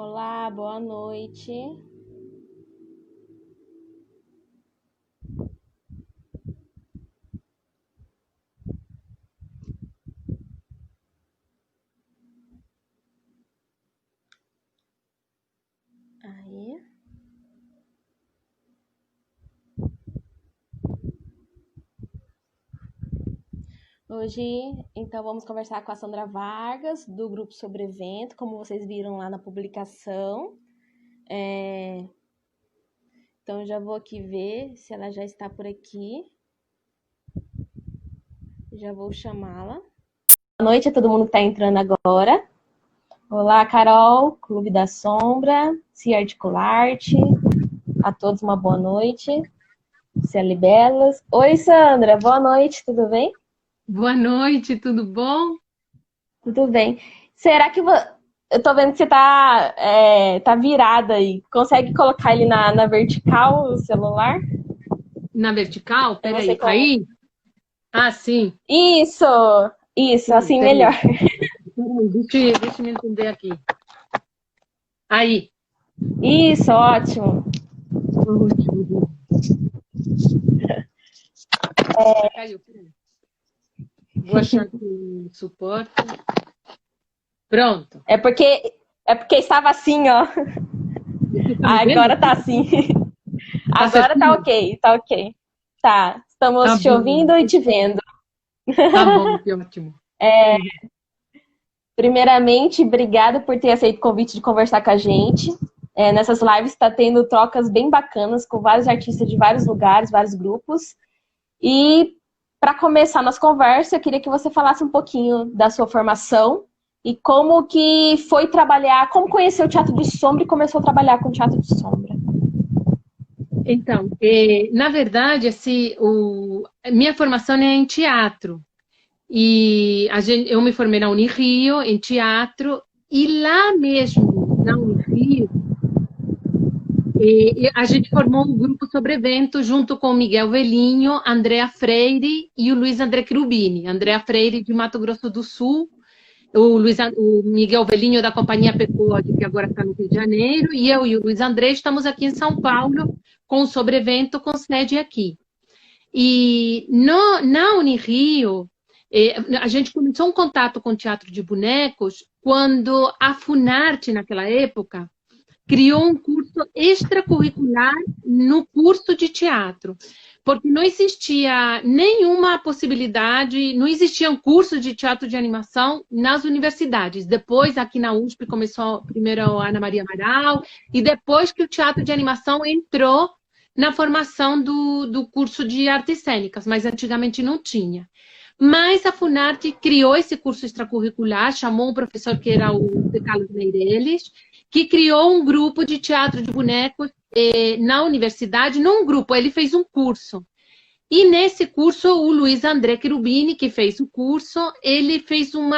Olá, boa noite. Aí. Hoje, então, vamos conversar com a Sandra Vargas, do Grupo Sobre Evento, como vocês viram lá na publicação. Então, já vou aqui ver se ela já está por aqui. Já vou chamá-la. Boa noite a todo mundo que está entrando agora. Olá, Carol, Clube da Sombra, Cia Articularte. A todos uma boa noite. Cieli Belas. Oi, Sandra, boa noite, tudo bem? Boa noite, tudo bom? Tudo bem. Será que eu tô vendo que você tá virada aí. Consegue colocar ele na vertical, o celular? Na vertical? Eu não sei Peraí. como. Aí? Ah, sim. Isso, isso, Sim, assim peraí. melhor. Deixa eu me entender aqui. Aí. Isso, ótimo. Ótimo. Caiu. Peraí. Vou achar aqui o suporte. Pronto. É porque estava assim, ó. Você tá me vendo? Agora tá assim. Tá Agora tá certinho? ok, tá ok. Tá, Tá estamos te bom. ouvindo e te vendo. Tá bom, que ótimo. Primeiramente, obrigada por ter aceito o convite de conversar com a gente. Nessas lives está tendo trocas bem bacanas com vários artistas de vários lugares, vários grupos. E para começar nossa conversa, eu queria que você falasse um pouquinho da sua formação e como que foi trabalhar, como conheceu o teatro de sombra e começou a trabalhar com teatro de sombra. Então, na verdade, assim, minha formação é em teatro. E eu me formei na Unirio, em teatro, e lá mesmo, na Unirio, a gente formou um grupo sobre evento junto com o Miguel Velinho, Andrea Freire e o Luiz André Cherubini. Andrea Freire, de Mato Grosso do Sul, o Miguel Velinho, da Companhia Pecode, que agora está no Rio de Janeiro, e eu e o Luiz André estamos aqui em São Paulo com o sobre evento com sede aqui. E na Unirio, a gente começou um contato com o teatro de bonecos quando a Funarte, naquela época, criou um curso extracurricular no curso de teatro, porque não existia nenhuma possibilidade, não existiam cursos de teatro de animação nas universidades. Depois, aqui na USP, começou primeiro a Ana Maria Amaral, e depois que o teatro de animação entrou na formação do curso de artes cênicas, mas antigamente não tinha. Mas a Funarte criou esse curso extracurricular, chamou um professor que era o Zé Carlos Meireles, que criou um grupo de teatro de bonecos na universidade, não um grupo, ele fez um curso. E nesse curso, o Luiz André Cherubini, que fez o curso, ele fez um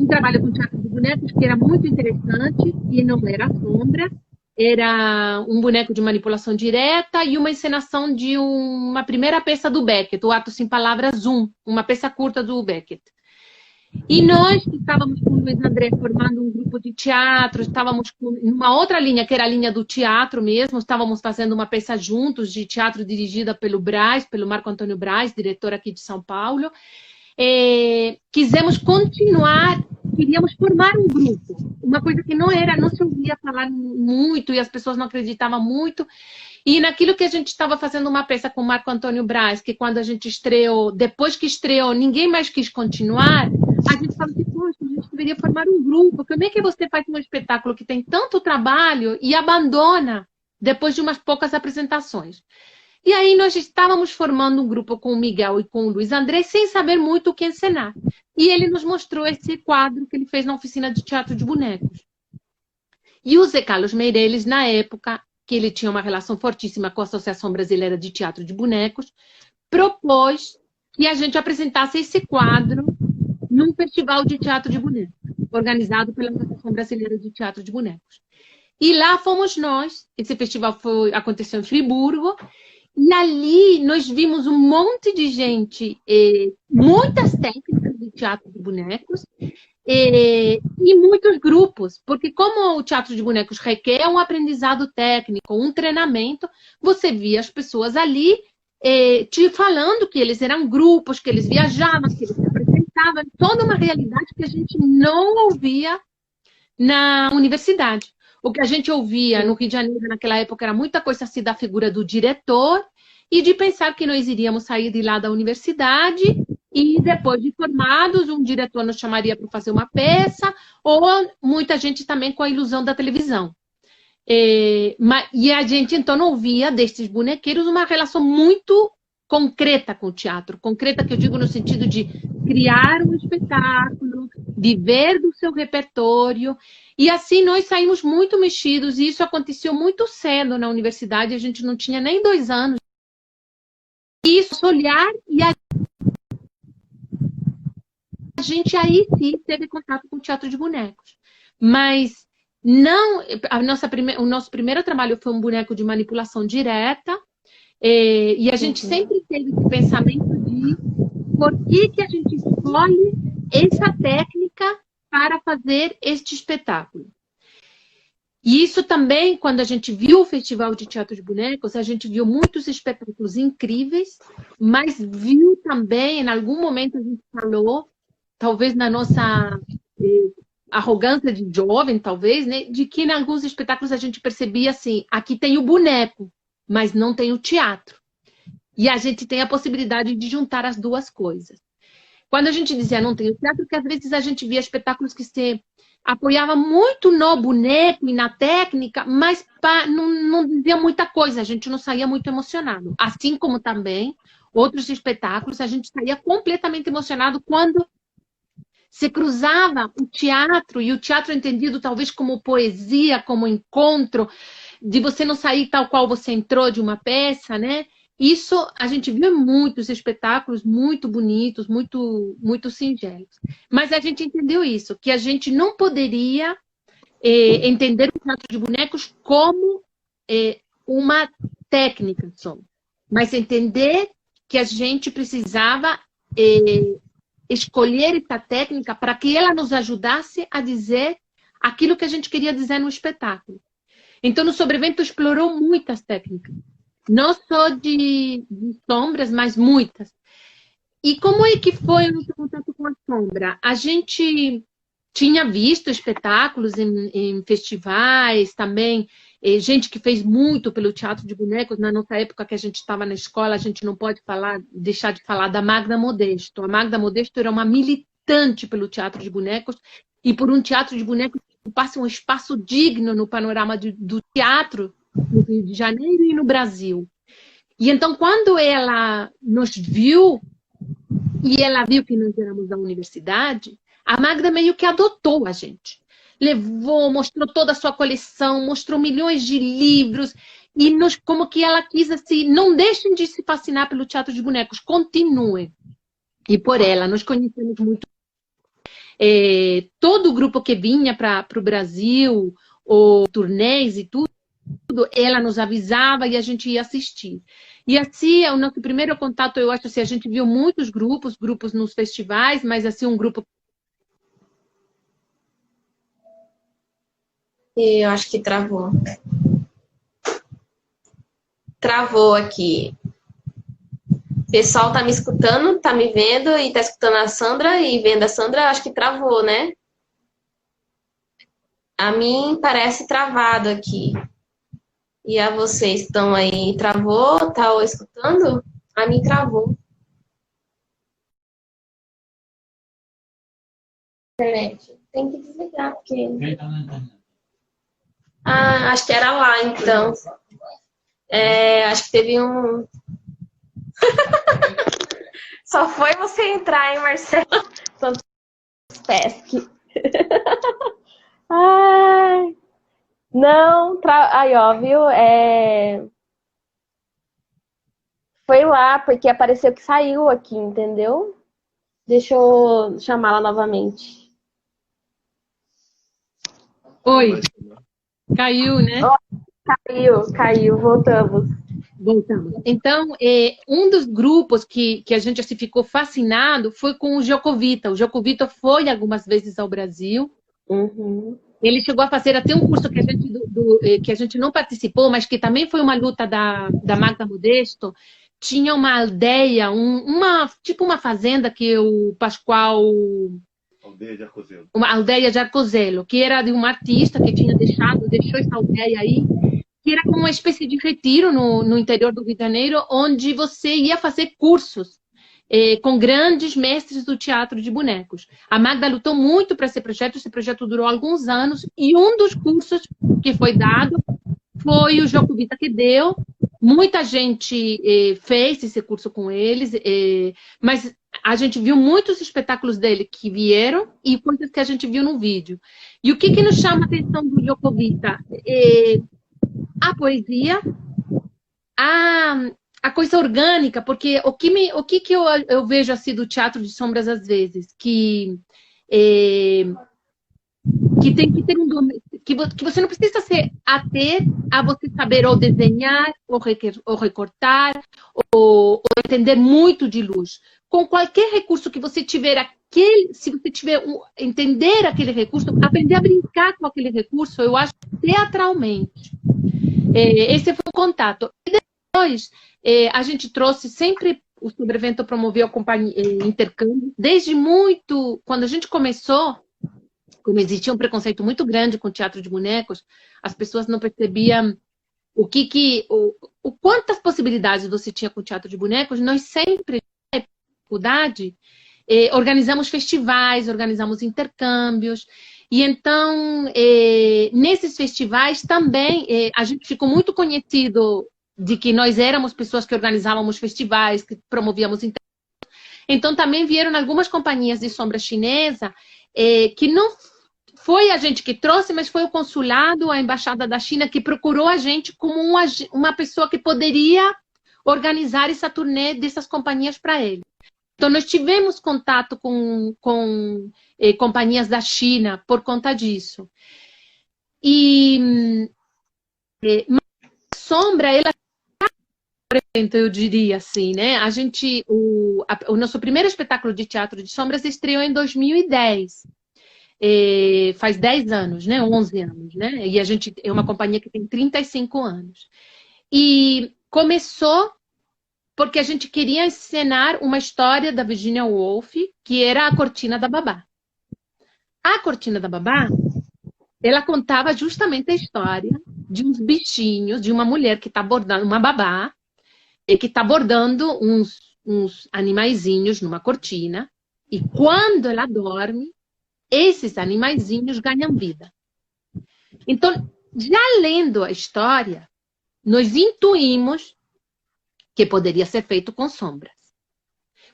trabalho com teatro de bonecos que era muito interessante, e não era sombra, era um boneco de manipulação direta e uma encenação de uma primeira peça do Beckett, o Ato Sem Palavras 1, uma peça curta do Beckett. E nós estávamos com o Luiz André formando um grupo de teatro, estávamos numa outra linha, que era a linha do teatro mesmo, estávamos fazendo uma peça juntos de teatro dirigida pelo Braz, pelo Marco Antônio Braz, diretor aqui de São Paulo. Quisemos continuar, queríamos formar um grupo, uma coisa que não se ouvia falar muito e as pessoas não acreditavam muito. E naquilo que a gente estava fazendo uma peça com o Marco Antônio Braz, que quando a gente estreou, depois que estreou, ninguém mais quis continuar, a gente falou assim, poxa, a gente deveria formar um grupo. Como é que você faz um espetáculo que tem tanto trabalho e abandona depois de umas poucas apresentações? E aí nós estávamos formando um grupo com o Miguel e com o Luiz André, sem saber muito o que encenar. E ele nos mostrou esse quadro que ele fez na oficina de teatro de bonecos. E o Zé Carlos Meireles, na época, que ele tinha uma relação fortíssima com a Associação Brasileira de Teatro de Bonecos, propôs que a gente apresentasse esse quadro num festival de teatro de bonecos, organizado pela Associação Brasileira de Teatro de Bonecos. E lá fomos nós, esse festival aconteceu em Friburgo, e ali nós vimos um monte de gente, muitas técnicas de teatro de bonecos, e muitos grupos, porque como o teatro de bonecos requer um aprendizado técnico, um treinamento, você via as pessoas ali te falando que eles eram grupos, que eles viajavam, que eles se apresentavam, toda uma realidade que a gente não ouvia na universidade. O que a gente ouvia no Rio de Janeiro naquela época era muita coisa assim da figura do diretor e de pensar que nós iríamos sair de lá da universidade e depois de formados um diretor nos chamaria para fazer uma peça ou muita gente também com a ilusão da televisão. E a gente então não ouvia destes bonequeiros uma relação muito concreta com o teatro. Concreta que eu digo no sentido de criar um espetáculo, viver do seu repertório. E assim nós saímos muito mexidos, e isso aconteceu muito cedo na universidade, a gente não tinha nem 2 anos. E isso, olhar, e a gente aí sim teve contato com o teatro de bonecos. Mas não, o nosso primeiro trabalho foi um boneco de manipulação direta, e a gente sempre teve esse pensamento de por que a gente escolhe essa técnica para fazer este espetáculo. E isso também, quando a gente viu o Festival de Teatro de Bonecos, a gente viu muitos espetáculos incríveis, mas viu também, em algum momento a gente falou, talvez na nossa arrogância de jovem, talvez, né, de que em alguns espetáculos a gente percebia assim, aqui tem o boneco, mas não tem o teatro. E a gente tem a possibilidade de juntar as duas coisas. Quando a gente dizia não tem o teatro, porque às vezes a gente via espetáculos que se apoiava muito no boneco e na técnica, mas não dizia muita coisa, a gente não saía muito emocionado. Assim como também outros espetáculos, a gente saía completamente emocionado quando se cruzava o teatro, e o teatro entendido talvez como poesia, como encontro, de você não sair tal qual você entrou de uma peça, né? Isso a gente viu em muitos espetáculos muito bonitos, muito singelos. Mas a gente entendeu isso, que a gente não poderia entender o teatro de bonecos como uma técnica só, mas entender que a gente precisava escolher essa técnica para que ela nos ajudasse a dizer aquilo que a gente queria dizer no espetáculo. Então, no Sobrevento explorou muitas técnicas. Não só de sombras, mas muitas. E como é que foi o nosso contato com a sombra? A gente tinha visto espetáculos em festivais também, gente que fez muito pelo teatro de bonecos. Na nossa época que a gente estava na escola, a gente não pode deixar de falar da Magda Modesto. A Magda Modesto era uma militante pelo teatro de bonecos e por um teatro de bonecos que ocupasse um espaço digno no panorama do teatro no Rio de Janeiro e no Brasil. E então, quando ela nos viu, e ela viu que nós éramos da universidade, a Magda meio que adotou a gente. Levou, mostrou toda a sua coleção, mostrou milhões de livros, e como que ela quis assim, não deixem de se fascinar pelo teatro de bonecos, continuem. E por ela, nós conhecemos muito. Todo o grupo que vinha para o Brasil, ou turnês e tudo, ela nos avisava e a gente ia assistir. E assim, o nosso primeiro contato, eu acho assim, a gente viu muitos grupos nos festivais, mas assim, um grupo... Eu acho que travou. Travou aqui. O pessoal tá me escutando, tá me vendo e tá escutando a Sandra e vendo a Sandra, acho que travou, né? A mim parece travado aqui. E a vocês estão aí, travou? Tá escutando? A mim travou. Internet. Tem que desligar, porque... Ah, acho que era lá, então. Acho que teve um... Só foi você entrar, hein, Marcelo? Tantos pesque. Ai... Não, aí ó, viu? Foi lá, porque apareceu que saiu aqui, entendeu? Deixa eu chamá-la novamente. Oi. Caiu, né? Oh, caiu, voltamos. Voltamos. Então, um dos grupos que a gente assim, ficou fascinado foi com o Jocovita. O Jocovita foi algumas vezes ao Brasil. Uhum. Ele chegou a fazer até um curso que a gente não participou, mas que também foi uma luta da Magda Modesto. Tinha uma aldeia, tipo uma fazenda que o Pascoal... Aldeia de Arcozelo. Uma aldeia de Arcozelo, que era de um artista que tinha deixou essa aldeia aí, que era como uma espécie de retiro no interior do Rio de Janeiro, onde você ia fazer cursos com grandes mestres do teatro de bonecos. A Magda lutou muito para esse projeto durou alguns anos, e um dos cursos que foi dado foi o Jocovita que deu. Muita gente fez esse curso com eles, mas a gente viu muitos espetáculos dele que vieram e coisas que a gente viu no vídeo. E o que nos chama a atenção do Jocovita? A poesia, a coisa orgânica, porque o que eu vejo assim do teatro de sombras às vezes, que tem que ter que você não precisa ater a você saber ou desenhar, ou recortar, ou entender muito de luz. Com qualquer recurso que você tiver se você tiver entender aquele recurso, aprender a brincar com aquele recurso, eu acho teatralmente. Esse foi o contato. E depois, a gente trouxe sempre, o Sobrevento promoveu intercâmbio, desde muito, quando a gente começou, como existia um preconceito muito grande com o teatro de bonecos, as pessoas não percebiam quantas possibilidades você tinha com o teatro de bonecos. Nós sempre, na faculdade, organizamos festivais, organizamos intercâmbios. E então, nesses festivais também, a gente ficou muito conhecido de que nós éramos pessoas que organizávamos festivais, que promovíamos intercâmbios. Então, também vieram algumas companhias de sombra chinesa, que não foi a gente que trouxe, mas foi o consulado, a embaixada da China, que procurou a gente como uma pessoa que poderia organizar essa turnê dessas companhias para ele. Então, nós tivemos contato com companhias da China por conta disso. E a sombra, ela, eu diria assim, né? O nosso primeiro espetáculo de teatro de sombras estreou em 2010. Faz 10 anos, né? 11 anos, né? E a gente é uma companhia que tem 35 anos. E começou porque a gente queria encenar uma história da Virginia Woolf, que era A Cortina da Babá. A Cortina da Babá, ela contava justamente a história de uns bichinhos, de uma mulher que está bordando, uma babá, que está bordando uns animaizinhos numa cortina, e quando ela dorme, esses animaizinhos ganham vida. Então, já lendo a história, nós intuímos que poderia ser feito com sombras.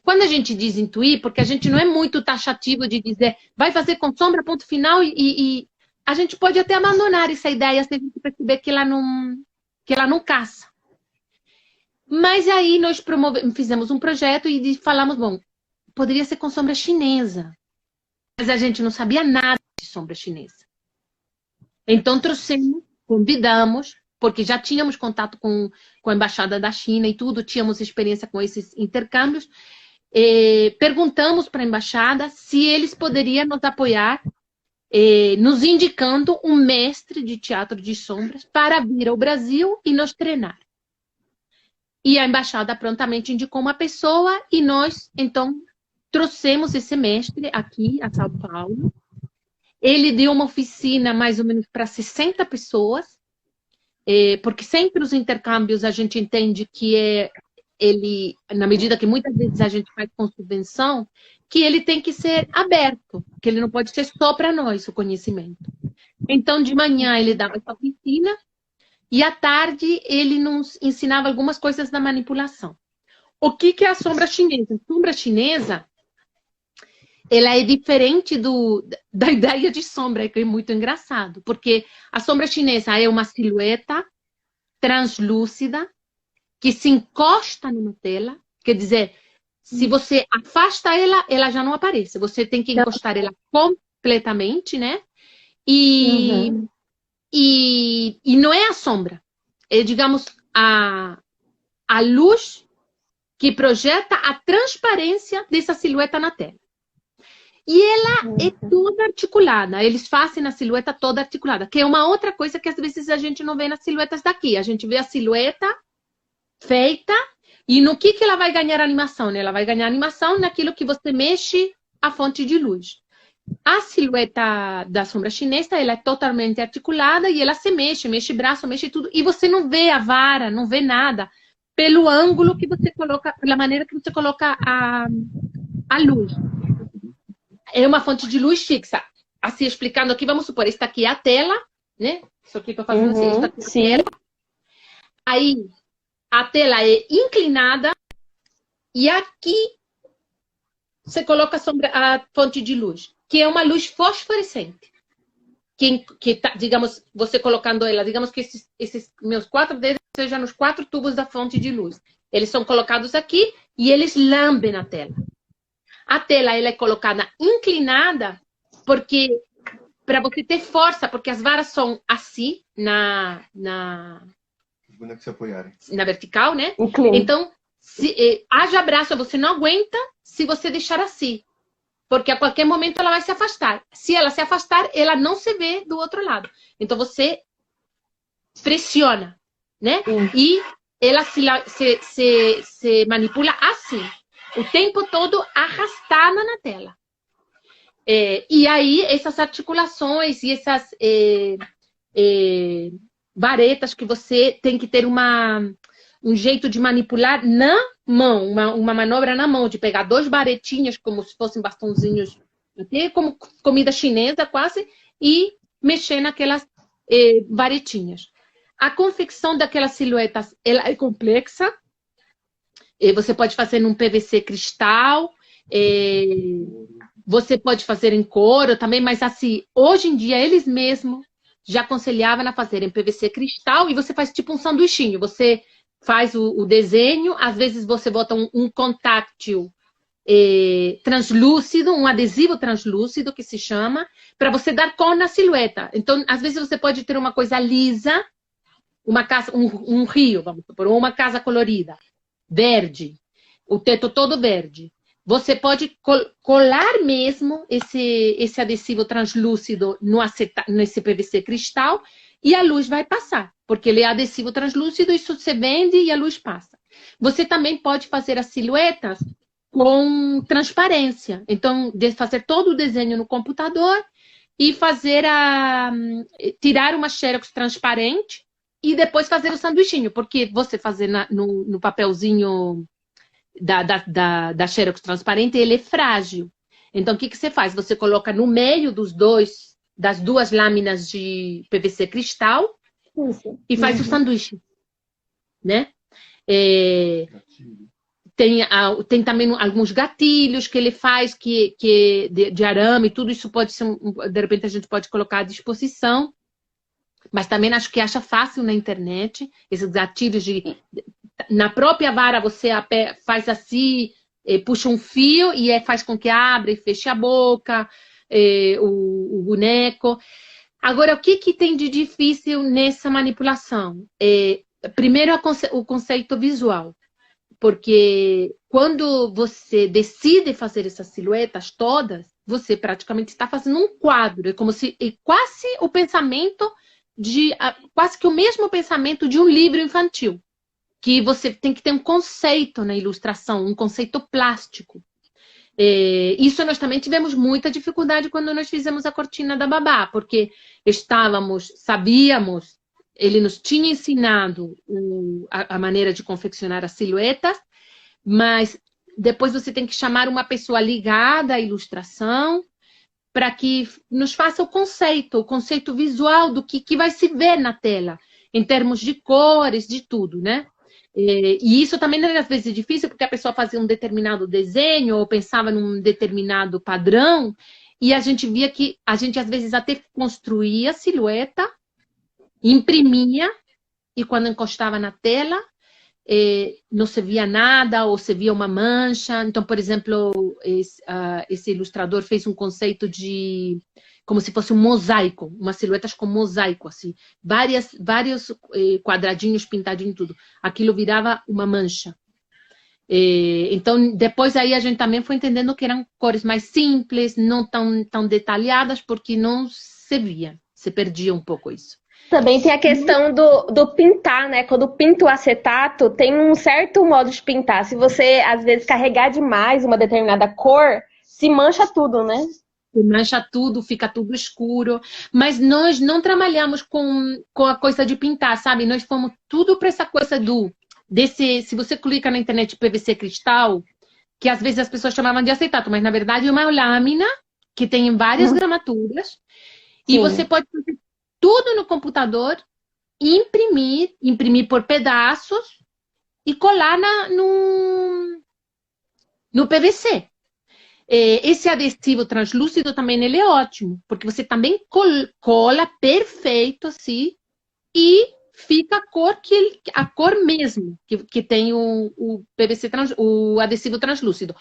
Quando a gente diz intuir, porque a gente não é muito taxativo de dizer vai fazer com sombra, ponto final, e a gente pode até abandonar essa ideia se a gente perceber que ela não caça. Mas aí nós fizemos um projeto e falamos, bom, poderia ser com sombra chinesa. Mas a gente não sabia nada de sombra chinesa. Então convidamos, porque já tínhamos contato com a Embaixada da China e tudo, tínhamos experiência com esses intercâmbios. Perguntamos para a Embaixada se eles poderiam nos apoiar, nos indicando um mestre de teatro de sombras para vir ao Brasil e nos treinar. E a Embaixada prontamente indicou uma pessoa e nós, então, trouxemos esse mestre aqui a São Paulo. Ele deu uma oficina mais ou menos para 60 pessoas, porque sempre os intercâmbios a gente entende que ele, na medida que muitas vezes a gente faz com subvenção, que ele tem que ser aberto, que ele não pode ser só para nós o conhecimento. Então, de manhã ele dava essa oficina e à tarde ele nos ensinava algumas coisas da manipulação. O que é a sombra chinesa? A sombra chinesa, ela é diferente da ideia de sombra, que é muito engraçado, porque a sombra chinesa é uma silhueta translúcida que se encosta numa tela, quer dizer, se você afasta ela, ela já não aparece. Você tem que encostar ela completamente, né? E não é a sombra. É, digamos, a luz que projeta a transparência dessa silhueta na tela. E ela é toda articulada. Eles fazem a silhueta toda articulada, que é uma outra coisa que às vezes a gente não vê nas silhuetas daqui. A gente vê a silhueta feita e no que ela vai ganhar animação? Ela vai ganhar animação naquilo que você mexe a fonte de luz. A silhueta da sombra chinesa, ela é totalmente articulada e ela se mexe braço, mexe tudo. E você não vê a vara, não vê nada. Pelo ângulo que você coloca, pela maneira que você coloca a luz. É uma fonte de luz fixa. Assim, explicando aqui, vamos supor, esta aqui é a tela, né? Isso aqui que eu estou fazendo assim, esta aqui é a tela. Aí, a tela é inclinada e aqui você coloca a fonte de luz, que é uma luz fosforescente. Que tá, digamos, você colocando ela, digamos que esses meus 4 dedos sejam nos 4 tubos da fonte de luz. Eles são colocados aqui e eles lambem a tela. A tela ela é colocada inclinada porque para você ter força, porque as varas são assim na vertical, né? Então, se haja braço, você não aguenta se você deixar assim. Porque a qualquer momento ela vai se afastar. Se ela se afastar, ela não se vê do outro lado. Então você pressiona, né? E ela se manipula assim. O tempo todo arrastada na tela. E aí, essas articulações e essas varetas que você tem que ter um jeito de manipular na mão, uma manobra na mão, de pegar 2 varetinhas, como se fossem bastãozinhos, como comida chinesa quase, e mexer naquelas varetinhas. A confecção daquelas silhuetas, ela é complexa. Você pode fazer num PVC cristal, você pode fazer em couro também, mas assim, hoje em dia eles mesmos já aconselhavam a fazer em PVC cristal e você faz tipo um sanduichinho. Você faz o desenho, às vezes você bota um contáctil translúcido, um adesivo translúcido que se chama, para você dar cor na silhueta. Então, às vezes você pode ter uma coisa lisa, uma casa, um rio, vamos supor, ou uma casa colorida, verde, o teto todo verde. Você pode colar mesmo esse adesivo translúcido nesse PVC cristal e a luz vai passar, porque ele é adesivo translúcido, isso se vende e a luz passa. Você também pode fazer as silhuetas com transparência. Então, fazer todo o desenho no computador e tirar uma xerox transparente e depois fazer o sanduichinho, porque você fazer no papelzinho da xerox transparente, ele é frágil. Então, o que você faz? Você coloca no meio das 2 lâminas de PVC cristal e faz o sanduíche, né? Tem também alguns gatilhos que ele faz de arame, tudo isso pode ser, de repente a gente pode colocar à disposição, mas também acho que acha fácil na internet, esses gatilhos na própria vara você faz assim, puxa um fio e faz com que abra e feche a boca, o boneco. Agora, o que tem de difícil nessa manipulação? Primeiro, o conceito visual. Porque quando você decide fazer essas silhuetas todas, você praticamente está fazendo um quadro. É como se quase o pensamento quase que o mesmo pensamento de um livro infantil. Que você tem que ter um conceito na ilustração, um conceito plástico. Isso nós também tivemos muita dificuldade quando nós fizemos a cortina da Babá, porque sabíamos, ele nos tinha ensinado a maneira de confeccionar as silhuetas, mas depois você tem que chamar uma pessoa ligada à ilustração para que nos faça o conceito visual do que vai se ver na tela, em termos de cores, de tudo, né? E isso também às vezes é difícil, porque a pessoa fazia um determinado desenho ou pensava num determinado padrão, e a gente via que a gente às vezes até construía a silhueta, imprimia, e quando encostava na tela, não se via nada ou se via uma mancha. Então, por exemplo, esse ilustrador fez um conceito de como se fosse um mosaico, umas silhuetas com mosaico, assim, vários quadradinhos pintadinhos, tudo. Aquilo virava uma mancha. Então, depois aí a gente também foi entendendo que eram cores mais simples, não tão detalhadas, porque não se via, se perdia um pouco isso. Também tem a questão do pintar, né? Quando pinta o acetato, tem um certo modo de pintar. Se você, às vezes, carregar demais uma determinada cor, se mancha tudo, né? Se mancha tudo, fica tudo escuro. Mas nós não trabalhamos com a coisa de pintar, sabe? Nós fomos tudo para essa coisa se você clica na internet PVC cristal, que às vezes as pessoas chamavam de acetato, mas na verdade é uma lâmina que tem várias gramaturas. E Sim. você pode fazer tudo no computador, imprimir por pedaços e colar no PVC. Esse adesivo translúcido também ele é ótimo, porque você também cola perfeito assim e fica a cor mesmo que tem o PVC o adesivo translúcido.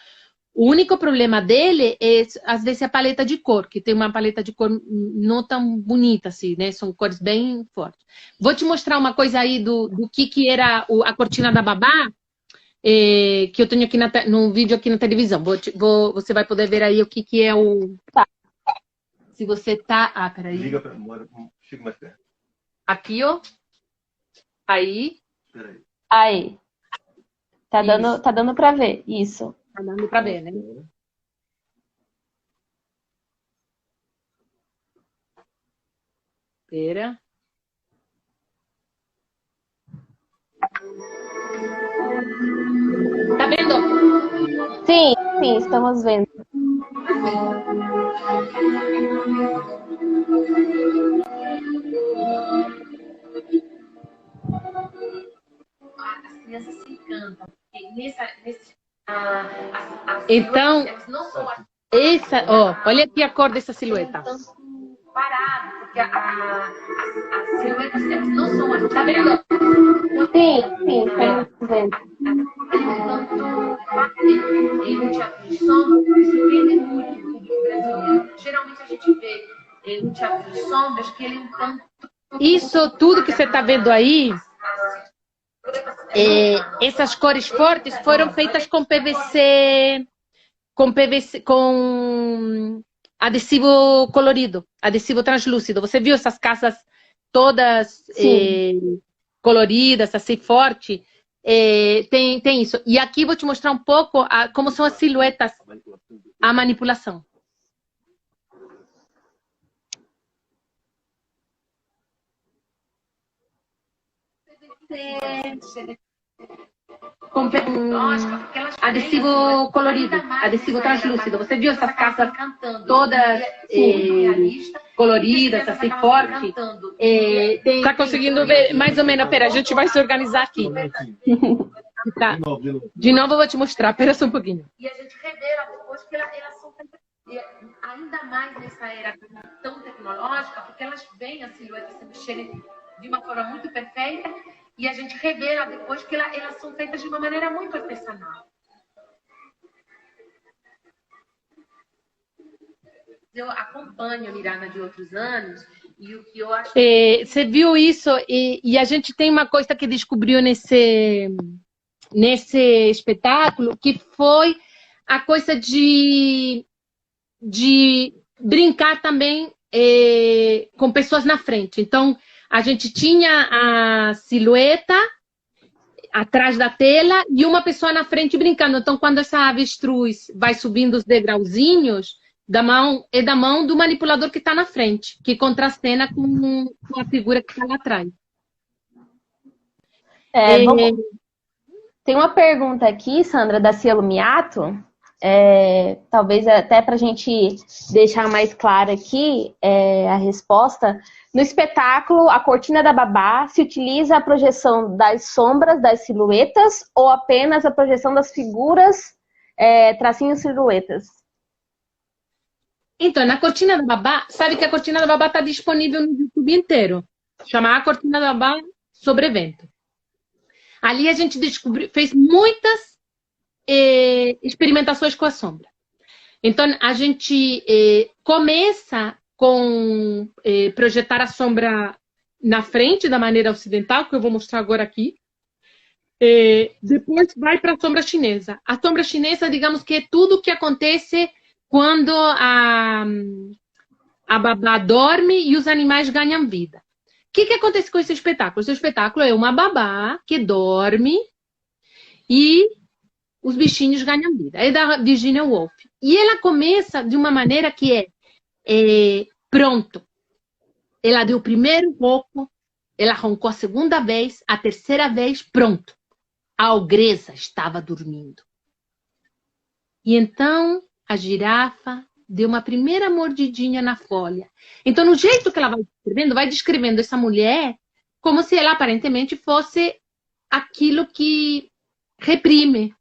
O único problema dele é, às vezes, a paleta de cor, que tem uma paleta de cor não tão bonita, assim, né? São cores bem fortes. Vou te mostrar uma coisa aí do que era a cortina da babá, que eu tenho aqui no vídeo aqui na televisão. Você vai poder ver aí o que é o... Tá. Se você tá... Ah, peraí. Liga pra... Chega mais perto. Aqui, ó. Aí. Peraí. Aí. Tá dando pra ver. Isso. Tá dando pra ver, né? Espera. Tá vendo? Sim, estamos vendo. As crianças se encantam. Então, olha aqui a cor dessa silhueta. Parado, porque as silhuetas elas não são as. Tá vendo? Sim, estamos vendo. Em teatro de sombra, surpreende muito o público brasileiro. Geralmente a gente vê no teatro de sombras que ele é um tanto. Isso tudo que você está vendo aí, essas cores fortes foram feitas com PVC, com adesivo colorido, adesivo translúcido. Você viu essas casas todas coloridas, assim, forte? Tem isso. E aqui vou te mostrar um pouco como são as silhuetas, a manipulação. Com adesivo colorido, adesivo translúcido. Você viu essas casas todas coloridas, assim, forte? Tá conseguindo ver mais ou menos? Pera, a gente vai se organizar aqui. Tá. De novo eu vou te mostrar, pera só um pouquinho. E a gente revela depois que elas são ainda mais nessa era tão tecnológica, porque elas veem a silhueta se mexerem de uma forma muito perfeita. E a gente revela depois que elas são feitas de uma maneira muito artesanal. Eu acompanho a Mirana de outros anos e o que eu acho... Você viu isso e a gente tem uma coisa que descobriu nesse espetáculo, que foi a coisa de brincar também com pessoas na frente. Então, a gente tinha a silhueta atrás da tela e uma pessoa na frente brincando. Então, quando essa avestruz vai subindo os degrauzinhos, é da mão do manipulador que está na frente, que contracena com a figura que está lá atrás. Tem uma pergunta aqui, Sandra, da Cielo Miato. Talvez até para a gente deixar mais clara aqui a resposta. No espetáculo, a cortina da babá se utiliza a projeção das sombras, das silhuetas, ou apenas a projeção das figuras, tracinhos silhuetas? Então, na cortina da babá, sabe que a cortina da babá está disponível no YouTube inteiro. Chama A Cortina da Babá Sobre Evento. Ali a gente fez muitas experimentações com a sombra. Então, a gente começa com projetar a sombra na frente, da maneira ocidental, que eu vou mostrar agora aqui. Depois vai para a sombra chinesa. A sombra chinesa, digamos que é tudo o que acontece quando a babá dorme e os animais ganham vida. O que acontece com esse espetáculo? Esse espetáculo é uma babá que dorme e os bichinhos ganham vida. É da Virginia Woolf. E ela começa de uma maneira que pronto. Ela deu o primeiro ronco, ela roncou a segunda vez, a terceira vez, pronto. A ogresa estava dormindo. E então a girafa deu uma primeira mordidinha na folha. Então, no jeito que ela vai descrevendo essa mulher como se ela aparentemente fosse aquilo que reprime,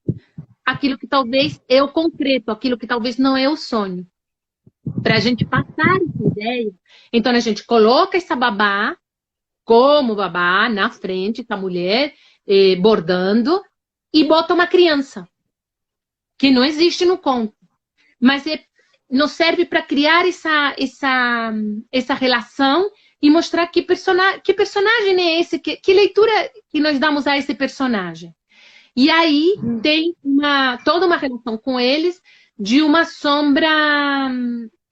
aquilo que talvez é o concreto, aquilo que talvez não é o sonho. Para a gente passar essa ideia, então a gente coloca essa babá como babá na frente, essa mulher bordando, e bota uma criança, que não existe no conto, mas nos serve para criar essa relação e mostrar que personagem é esse, que leitura que nós damos a esse personagem. E aí tem toda uma relação com eles de uma sombra,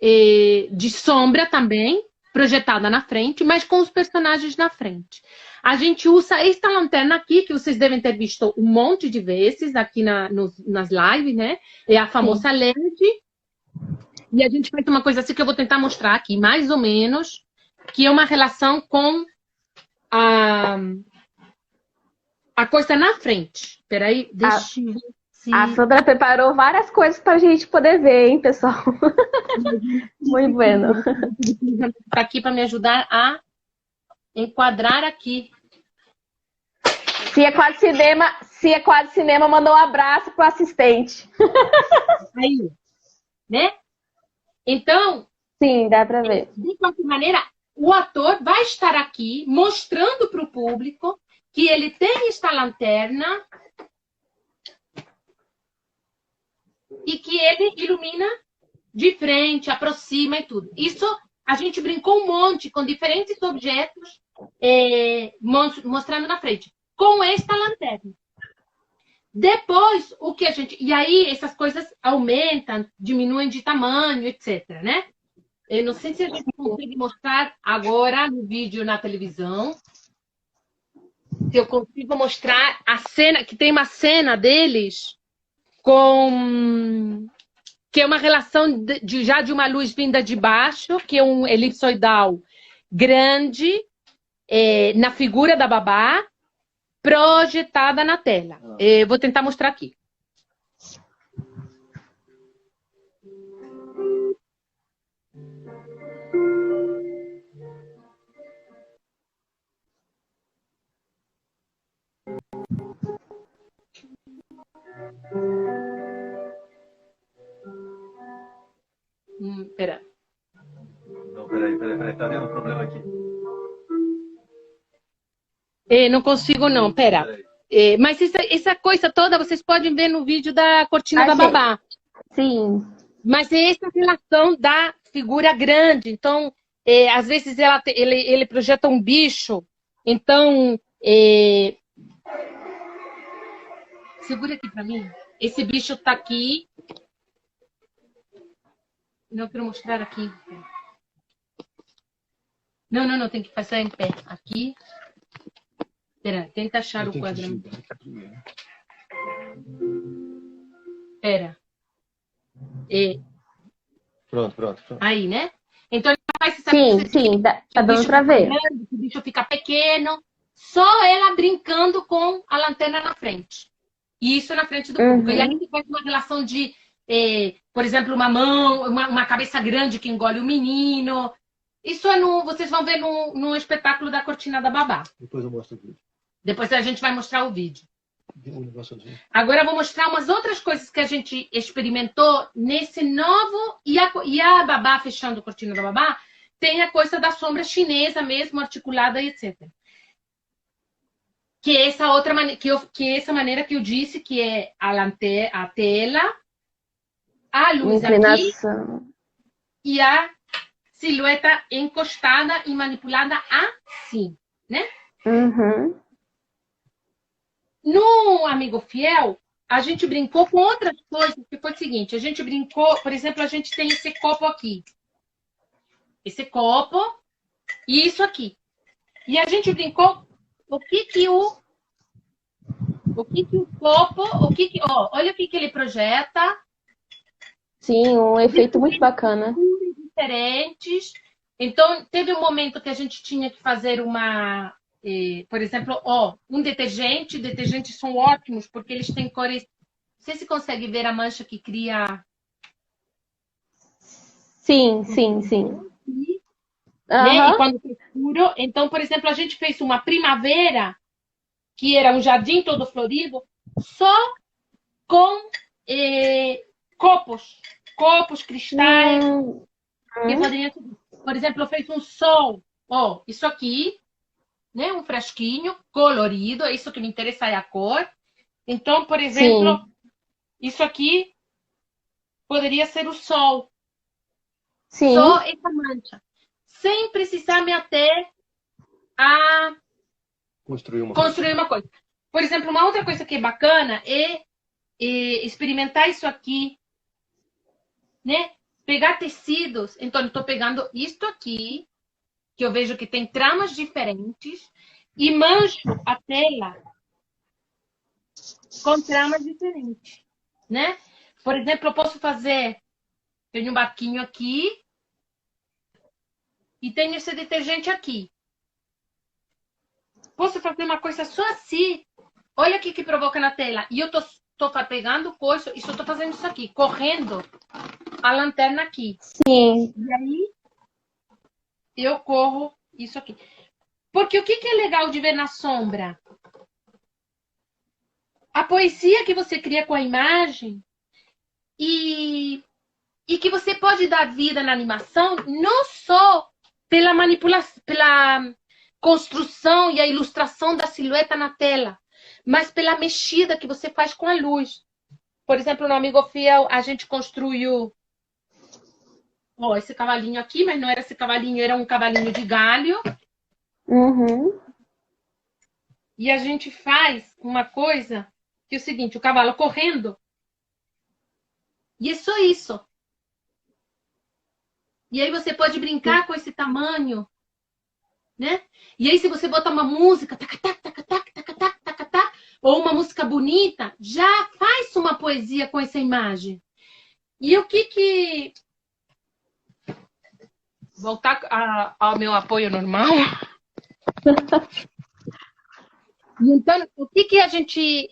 de sombra também, projetada na frente, mas com os personagens na frente. A gente usa esta lanterna aqui, que vocês devem ter visto um monte de vezes aqui nas lives, né? É a famosa LED. E a gente faz uma coisa assim que eu vou tentar mostrar aqui, mais ou menos, que é uma relação com a coisa na frente. Peraí, deixa eu ver se... A Sandra preparou várias coisas pra gente poder ver, hein, pessoal? Muito bueno. Tá aqui para me ajudar a enquadrar aqui. Se é quase cinema, mandou um abraço pro assistente. Aí, né? Então, sim, dá para ver. De qualquer maneira, o ator vai estar aqui mostrando para o público que ele tem esta lanterna e que ele ilumina de frente, aproxima e tudo. Isso a gente brincou um monte com diferentes objetos mostrando na frente, com esta lanterna. Depois, o que a gente... E aí, essas coisas aumentam, diminuem de tamanho, etc, né? Eu não sei se a gente consegue mostrar agora no vídeo na televisão. Se eu consigo mostrar a cena, que tem uma cena deles que é uma relação já de uma luz vinda de baixo, que é um elipsoidal grande na figura da babá, projetada na tela. Vou tentar mostrar aqui. Pera. Não, peraí, tá tendo um problema aqui. Não consigo não, pera. Mas essa coisa toda vocês podem ver no vídeo da cortina da babá. Sim. Mas é essa relação da figura grande. Então, às vezes ele projeta um bicho. Então, segura aqui para mim. Esse bicho tá aqui. Não, eu quero mostrar aqui. Não, tem que passar em pé. Aqui. Espera, tenta achar o quadro. Espera. Pronto. Aí, né? Então ele faz essa Sim, tá dando pra ver. Grande, o bicho fica pequeno. Só ela brincando com a lanterna na frente. E isso na frente do público. E aí ele faz uma relação de, por exemplo, uma mão, uma cabeça grande que engole o menino. Isso vocês vão ver no espetáculo da Cortina da Babá. Depois eu mostro o vídeo. Depois a gente vai mostrar o vídeo. Agora eu vou mostrar umas outras coisas que a gente experimentou nesse novo... E a Babá, fechando a Cortina da Babá, tem a coisa da sombra chinesa mesmo, articulada e etc. que é essa outra maneira, que é essa maneira que eu disse, que é a tela, a luz aqui Inclinação. e a silhueta encostada e manipulada assim, né? Uhum. No Amigo Fiel, a gente brincou com outras coisas, que foi o seguinte, a gente brincou, por exemplo, a gente tem esse copo aqui. Esse copo e isso aqui. E a gente brincou o que o copo, olha o que ele projeta. Sim, um efeito muito bacana. Diferentes. Então, teve um momento que a gente tinha que fazer uma, por exemplo, um detergente. Detergentes são ótimos porque eles têm cores. Você se consegue ver a mancha que cria? Sim, sim, sim. Né? E Aham. quando é escuro, então, por exemplo, a gente fez uma primavera que era um jardim todo florido, só com copos, cristais. Que poderiam, por exemplo, fez um sol. Isso aqui, né? Um frasquinho colorido. Isso que me interessa é a cor. Então, por exemplo, Sim, isso aqui poderia ser o sol. sim, Só essa mancha. Sem precisar me ater a Construir uma construir uma coisa. Por exemplo, uma outra coisa que é bacana é experimentar isso aqui, né? Pegar tecidos. Então, eu estou pegando isto aqui, que eu vejo que tem tramas diferentes, e mancho a tela com tramas diferentes, né? Por exemplo, eu posso fazer, tenho um barquinho aqui e tenho esse detergente aqui. Posso fazer uma coisa só assim. Olha o que provoca na tela. E eu tô pegando coisa e só tô fazendo isso aqui, correndo a lanterna aqui. sim. E aí eu corro isso aqui. Porque o que é legal de ver na sombra? A poesia que você cria com a imagem e que você pode dar vida na animação não só pela manipulação, pela construção e a ilustração da silhueta na tela, mas pela mexida que você faz com a luz. Por exemplo, no Amigo Fiel, a gente construiu esse cavalinho aqui, mas não era esse cavalinho, era um cavalinho de galho. Uhum. E a gente faz uma coisa que é o seguinte, o cavalo correndo. E é só isso. E aí você pode brincar com esse tamanho, né? E aí se você botar uma música, tacatac, tacatac, tacatac, tacatac, ou uma música bonita, já faz uma poesia com essa imagem. E o que... Voltar ao meu apoio normal. E então, o que a gente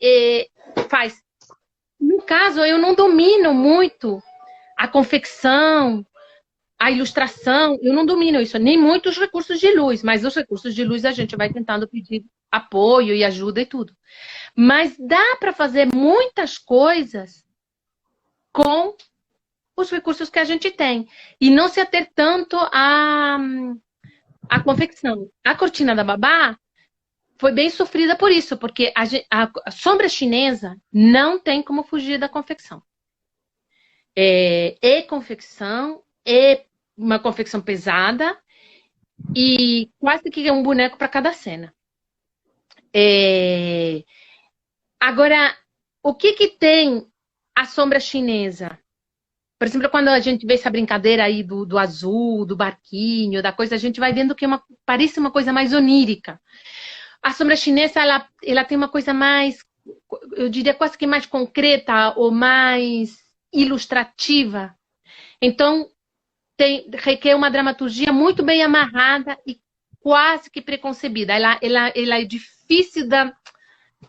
faz? No caso, eu não domino muito a confecção, a ilustração, eu não domino isso, nem muitos recursos de luz, mas os recursos de luz a gente vai tentando pedir apoio e ajuda e tudo. Mas dá para fazer muitas coisas com os recursos que a gente tem e não se ater tanto à confecção. A cortina da Babá foi bem sofrida por isso, porque a sombra chinesa não tem como fugir da confecção. Confecção, uma confecção pesada e quase que um boneco para cada cena. Agora, o que tem a sombra chinesa? Por exemplo, quando a gente vê essa brincadeira aí do azul, do barquinho, da coisa, a gente vai vendo que parece uma coisa mais onírica. A sombra chinesa, ela tem uma coisa mais, eu diria quase que mais concreta ou mais ilustrativa. Então, requer uma dramaturgia muito bem amarrada e quase que preconcebida. Ela é difícil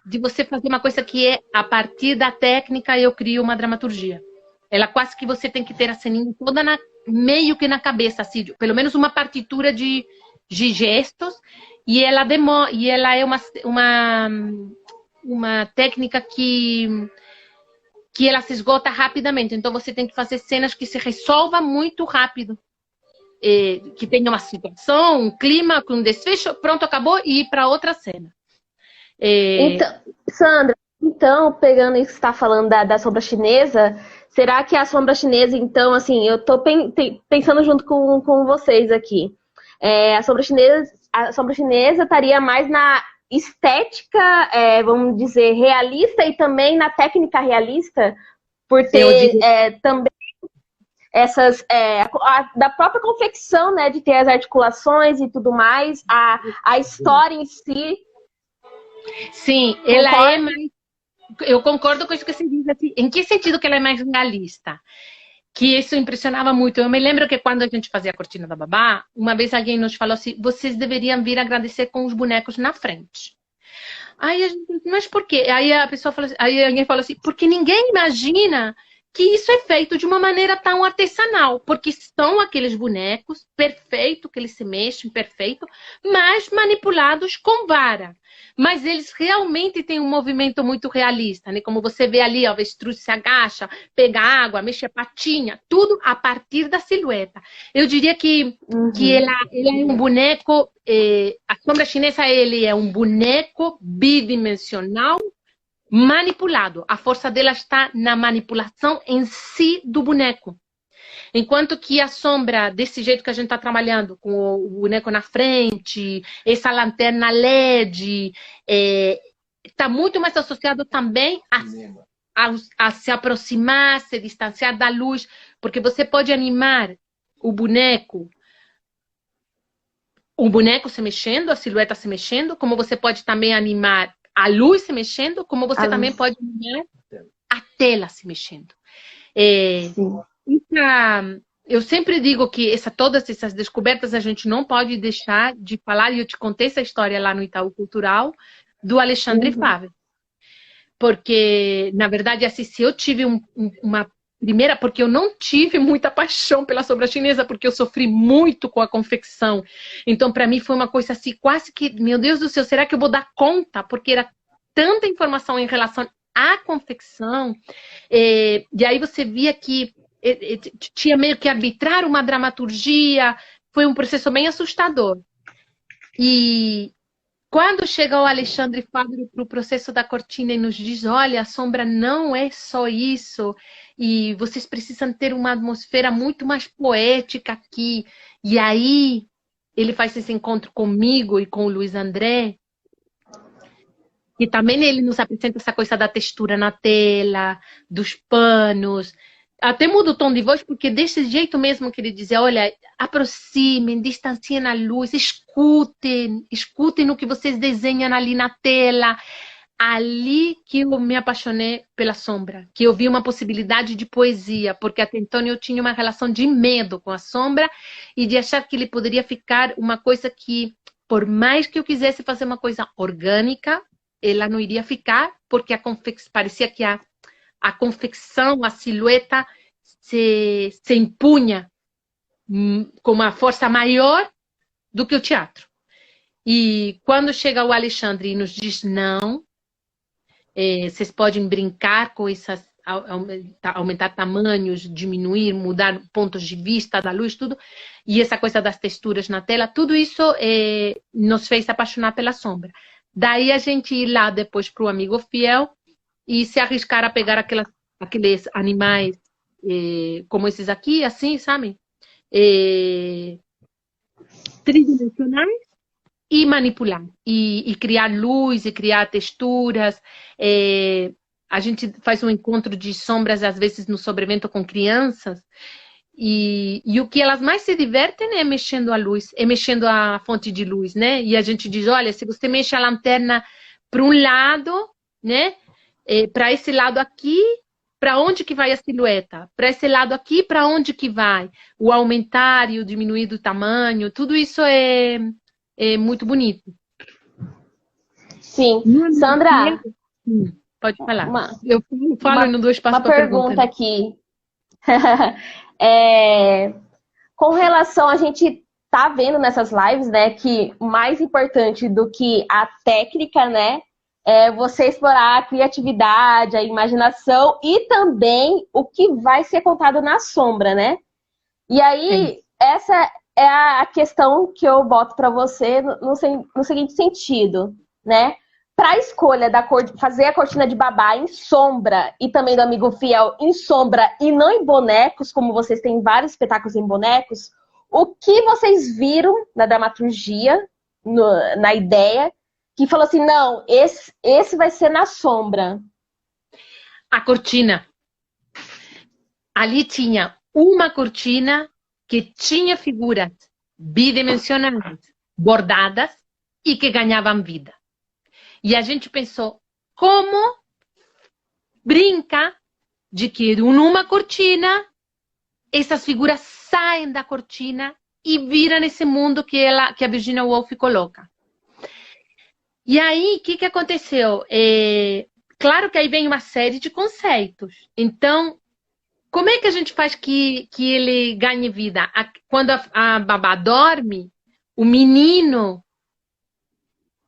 de você fazer uma coisa que é, a partir da técnica, eu crio uma dramaturgia. Ela quase que você tem que ter a ceninha toda meio que na cabeça, assim, pelo menos uma partitura de gestos, e ela é uma técnica que ela se esgota rapidamente. Então você tem que fazer cenas que se resolva muito rápido. Que tenha uma situação, um clima, com um desfecho, pronto, acabou, e ir para outra cena. Então, Sandra, então, pegando isso que você está falando da sombra chinesa, será que a sombra chinesa, então, assim, eu estou pensando junto com vocês aqui. A sombra chinesa estaria mais na estética, vamos dizer, realista e também na técnica realista, por ter também da própria confecção, né, de ter as articulações e tudo mais, a história em si. Sim, ela é mais... Eu concordo com isso que você diz. Assim, em que sentido que ela é mais realista? Que isso impressionava muito. Eu me lembro que quando a gente fazia a cortina da babá, uma vez alguém nos falou assim, vocês deveriam vir agradecer com os bonecos na frente. Aí a gente, mas por quê? Aí a pessoa falou assim, aí alguém falou assim, porque ninguém imagina que isso é feito de uma maneira tão artesanal, porque são aqueles bonecos perfeitos, que eles se mexem perfeito, mas manipulados com vara. Mas eles realmente têm um movimento muito realista, né? Como você vê ali, ó, o avestruz se agacha, pega água, mexe a patinha, tudo a partir da silhueta. Eu diria que ela é um boneco, a sombra chinesa, ele é um boneco bidimensional, manipulado. A força dela está na manipulação em si do boneco. Enquanto que a sombra, desse jeito que a gente está trabalhando, com o boneco na frente, essa lanterna LED, está muito mais associado também a se aproximar, se distanciar da luz, porque você pode animar o boneco se mexendo, a silhueta se mexendo, como você pode também animar a luz se mexendo, como você também pode animar a tela se mexendo. Eu sempre digo que todas essas descobertas a gente não pode deixar de falar, e eu te contei essa história lá no Itaú Cultural, do Alexandre Favre. Porque, na verdade, assim, se eu tive uma primeira, porque eu não tive muita paixão pela sombra chinesa, porque eu sofri muito com a confecção. Então, para mim, foi uma coisa assim, quase que, meu Deus do céu, será que eu vou dar conta? Porque era tanta informação em relação à confecção. E aí você via que tinha meio que arbitrar uma dramaturgia. Foi um processo bem assustador. E quando chega o Alexandre Favre para o processo da cortina e nos diz, olha, a sombra não é só isso, e vocês precisam ter uma atmosfera muito mais poética aqui. E aí ele faz esse encontro comigo e com o Luiz André, e também ele nos apresenta essa coisa da textura na tela, dos panos. Até muda o tom de voz, porque desse jeito mesmo que ele dizia, olha, aproximem, distanciem a luz, escutem o que vocês desenham ali na tela. Ali que eu me apaixonei pela sombra, que eu vi uma possibilidade de poesia, porque até então eu tinha uma relação de medo com a sombra e de achar que ele poderia ficar uma coisa que, por mais que eu quisesse fazer uma coisa orgânica, ela não iria ficar, porque parecia que a confecção, a silhueta se impunha com uma força maior do que o teatro. E quando chega o Alexandre e nos diz não, vocês podem brincar com essas, aumentar tamanhos, diminuir, mudar pontos de vista da luz, tudo, e essa coisa das texturas na tela, tudo isso nos fez apaixonar pela sombra. Daí a gente ir lá depois para o Amigo Fiel e se arriscar a pegar aqueles animais como esses aqui, assim, sabe? Tridimensionais e manipular. E criar luz, e criar texturas. A gente faz um encontro de sombras, às vezes, no sobrevento com crianças. E o que elas mais se divertem é mexendo a luz, é mexendo a fonte de luz, né? E a gente diz, olha, se você mexe a lanterna para um lado, né? Para esse lado aqui, para onde que vai a silhueta? Para esse lado aqui, para onde que vai? O aumentar e o diminuir do tamanho, tudo isso é muito bonito. Sim. Sandra, pode falar. Eu falo e não dou espaço para pergunta. Uma pergunta aqui. Com relação, a gente tá vendo nessas lives, né, que mais importante do que a técnica, né, é você explorar a criatividade, a imaginação e também o que vai ser contado na sombra, né? E aí, essa é a questão que eu boto para você no seguinte sentido, né? para a escolha da cor, fazer a cortina de babá em sombra e também do Amigo Fiel em sombra e não em bonecos, como vocês têm vários espetáculos em bonecos, o que vocês viram na dramaturgia, na ideia, que falou assim, não, esse vai ser na sombra? A cortina. Ali tinha uma cortina que tinha figuras bidimensionais, bordadas e que ganhavam vida. E a gente pensou, como brinca de que numa cortina essas figuras saem da cortina e viram esse mundo que a Virginia Woolf coloca. E aí, o que aconteceu? Claro que aí vem uma série de conceitos. Então, como é que a gente faz que ele ganhe vida? Quando a babá dorme, o menino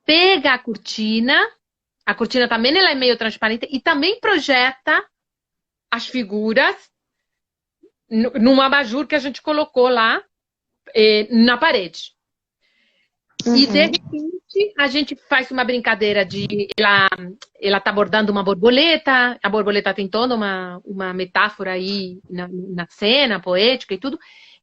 pega a cortina também ela é meio transparente e também projeta as figuras num abajur que a gente colocou lá na parede. Uhum. E de repente a gente faz uma brincadeira de ela tá bordando uma borboleta, a borboleta tem toda uma metáfora aí na cena poética e tudo,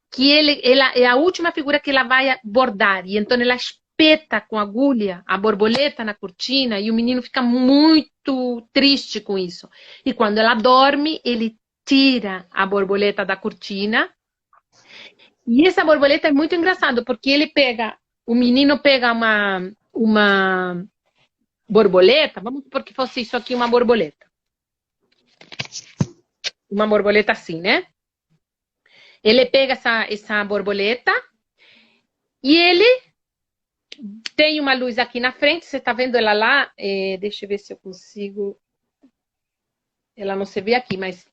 que ela é a última figura que ela vai bordar e então ela espeta com agulha a borboleta na cortina e o menino fica muito triste com isso. E quando ela dorme, ele tira a borboleta da cortina. E essa borboleta é muito engraçado, porque o menino pega uma borboleta, vamos supor que fosse isso aqui uma borboleta. Uma borboleta assim, né? Ele pega essa borboleta e ele tem uma luz aqui na frente, você tá vendo ela lá? Deixa eu ver se eu consigo. Ela não se vê aqui, mas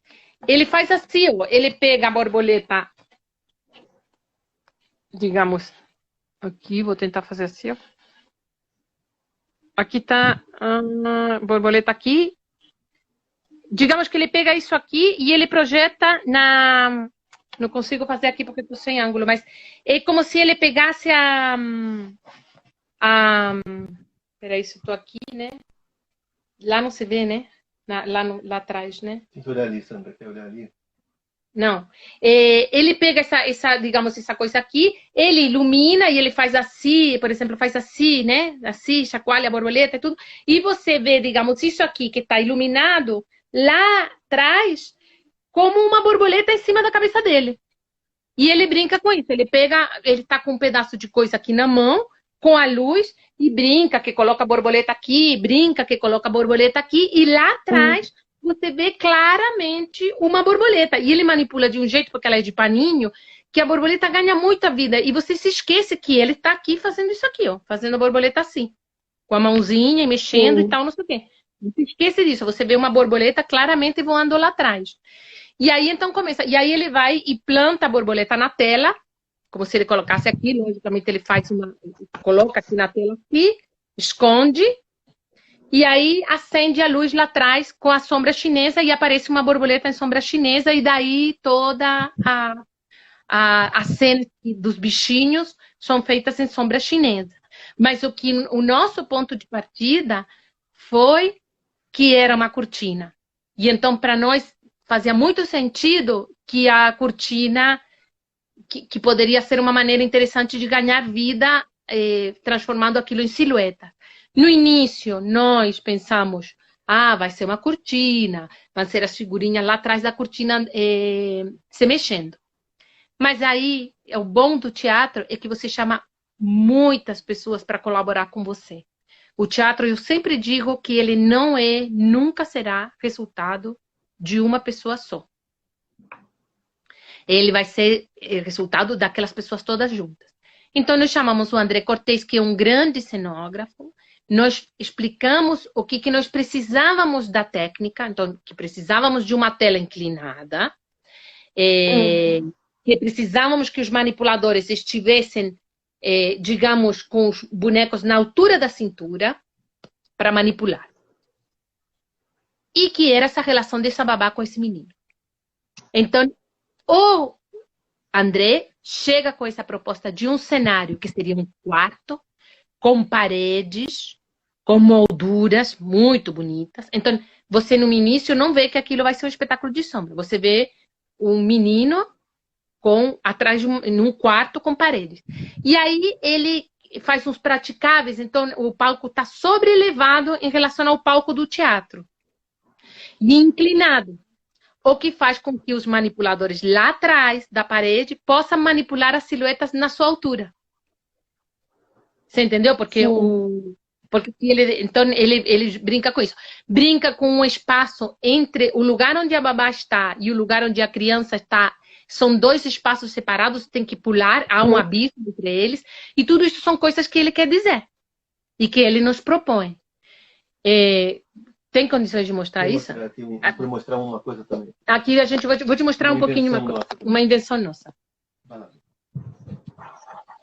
ele faz assim, ó, ele pega a borboleta, digamos, aqui, vou tentar fazer assim, ó. Aqui tá a borboleta aqui. Digamos que ele pega isso aqui e ele projeta na... Não consigo fazer aqui porque estou sem ângulo, mas é como se ele pegasse Peraí, se eu tô aqui, né? Lá não se vê, né? Lá atrás, né? Tem que olhar ali, Sandra, quer olhar ali? Não. Ele pega digamos, essa coisa aqui, ele ilumina e ele faz assim, por exemplo, faz assim, né? Assim, chacoalha a borboleta e tudo. E você vê, digamos, isso aqui que está iluminado lá atrás como uma borboleta em cima da cabeça dele. E ele brinca com isso. Ele tá com um pedaço de coisa aqui na mão, com a luz, e brinca que coloca a borboleta aqui, brinca que coloca a borboleta aqui, e lá atrás você vê claramente uma borboleta. E ele manipula de um jeito, porque ela é de paninho, que a borboleta ganha muita vida. E você se esquece que ele tá aqui fazendo isso aqui, ó, fazendo a borboleta assim, com a mãozinha e mexendo e tal, não sei o quê. Não se esquece disso, você vê uma borboleta claramente voando lá atrás. E aí então começa, e aí ele vai e planta a borboleta na tela, como se ele colocasse aqui, logicamente ele coloca aqui na tela aqui, esconde, e aí acende a luz lá atrás com a sombra chinesa e aparece uma borboleta em sombra chinesa e daí toda a cena dos bichinhos são feitas em sombra chinesa. Mas o nosso ponto de partida foi que era uma cortina. E então para nós fazia muito sentido que a cortina, que poderia ser uma maneira interessante de ganhar vida, transformando aquilo em silhueta. No início, nós pensamos, vai ser uma cortina, vão ser as figurinhas lá atrás da cortina se mexendo. Mas aí, o bom do teatro é que você chama muitas pessoas para colaborar com você. O teatro, eu sempre digo que ele nunca será resultado de uma pessoa só. Ele vai ser resultado daquelas pessoas todas juntas. Então, nós chamamos o André Cortez, que é um grande cenógrafo. Nós explicamos o que nós precisávamos da técnica. Então, que precisávamos de uma tela inclinada. Que precisávamos que os manipuladores estivessem, digamos, com os bonecos na altura da cintura para manipular. E que era essa relação dessa babá com esse menino. Então, o André chega com essa proposta de um cenário que seria um quarto, com paredes, com molduras muito bonitas. Então, você no início não vê que aquilo vai ser um espetáculo de sombra. Você vê um menino atrás de num quarto com paredes. E aí ele faz uns praticáveis, então o palco está sobrelevado em relação ao palco do teatro. E inclinado. O que faz com que os manipuladores lá atrás da parede possam manipular as silhuetas na sua altura. Você entendeu? Porque ele brinca com isso. Brinca com um espaço entre o lugar onde a babá está e o lugar onde a criança está. São dois espaços separados, tem que pular, há um abismo entre eles. E tudo isso são coisas que ele quer dizer. E que ele nos propõe. Tem condições de mostrar isso? Vou mostrar uma coisa também. Aqui vou te mostrar um pouquinho uma invenção nossa.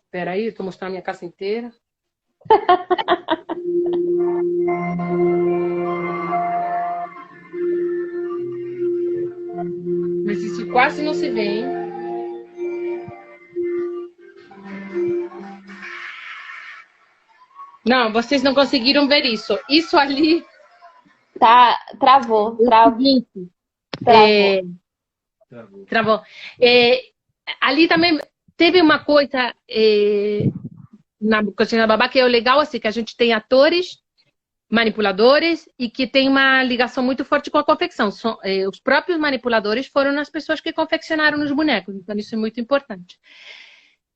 Espera aí, eu estou mostrando a minha casa inteira. Mas isso quase não se vê, hein? Não, vocês não conseguiram ver isso. Isso ali... Tá, travou. Travou. Ali também teve uma coisa na Cozinha da Babá que é legal, assim, que a gente tem atores, manipuladores e que tem uma ligação muito forte com a confecção. Os próprios manipuladores foram as pessoas que confeccionaram os bonecos, então isso é muito importante.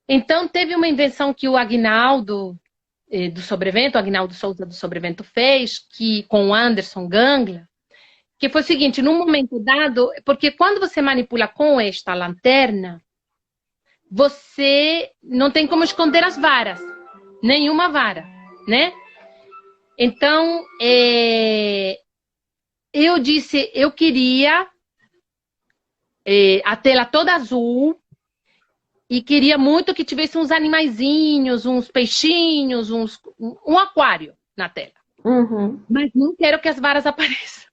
Então teve uma invenção que o Aguinaldo do Sobrevento, o Aguinaldo Souza do Sobrevento fez, com o Anderson Gangla, que foi o seguinte, num momento dado, porque quando você manipula com esta lanterna, você não tem como esconder as varas, nenhuma vara, né? Então, eu disse, eu queria a tela toda azul, e queria muito que tivesse uns animaizinhos, uns peixinhos, um aquário na tela. Uhum. Mas não quero que as varas apareçam.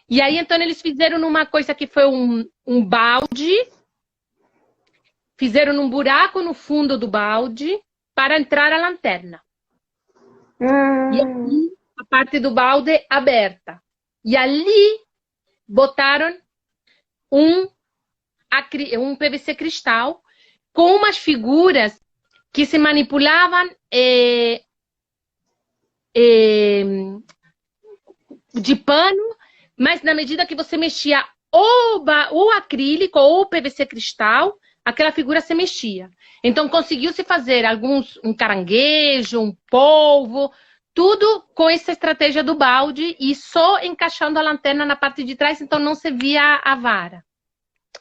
E aí, então, eles fizeram numa coisa que foi um balde, fizeram um buraco no fundo do balde para entrar a lanterna. E aqui, a parte do balde aberta. E ali, botaram um PVC cristal com umas figuras que se manipulavam de pano, mas na medida que você mexia o acrílico ou o PVC cristal, aquela figura se mexia. Então conseguiu-se fazer um caranguejo, um polvo, tudo com essa estratégia do balde e só encaixando a lanterna na parte de trás, então não se via a vara.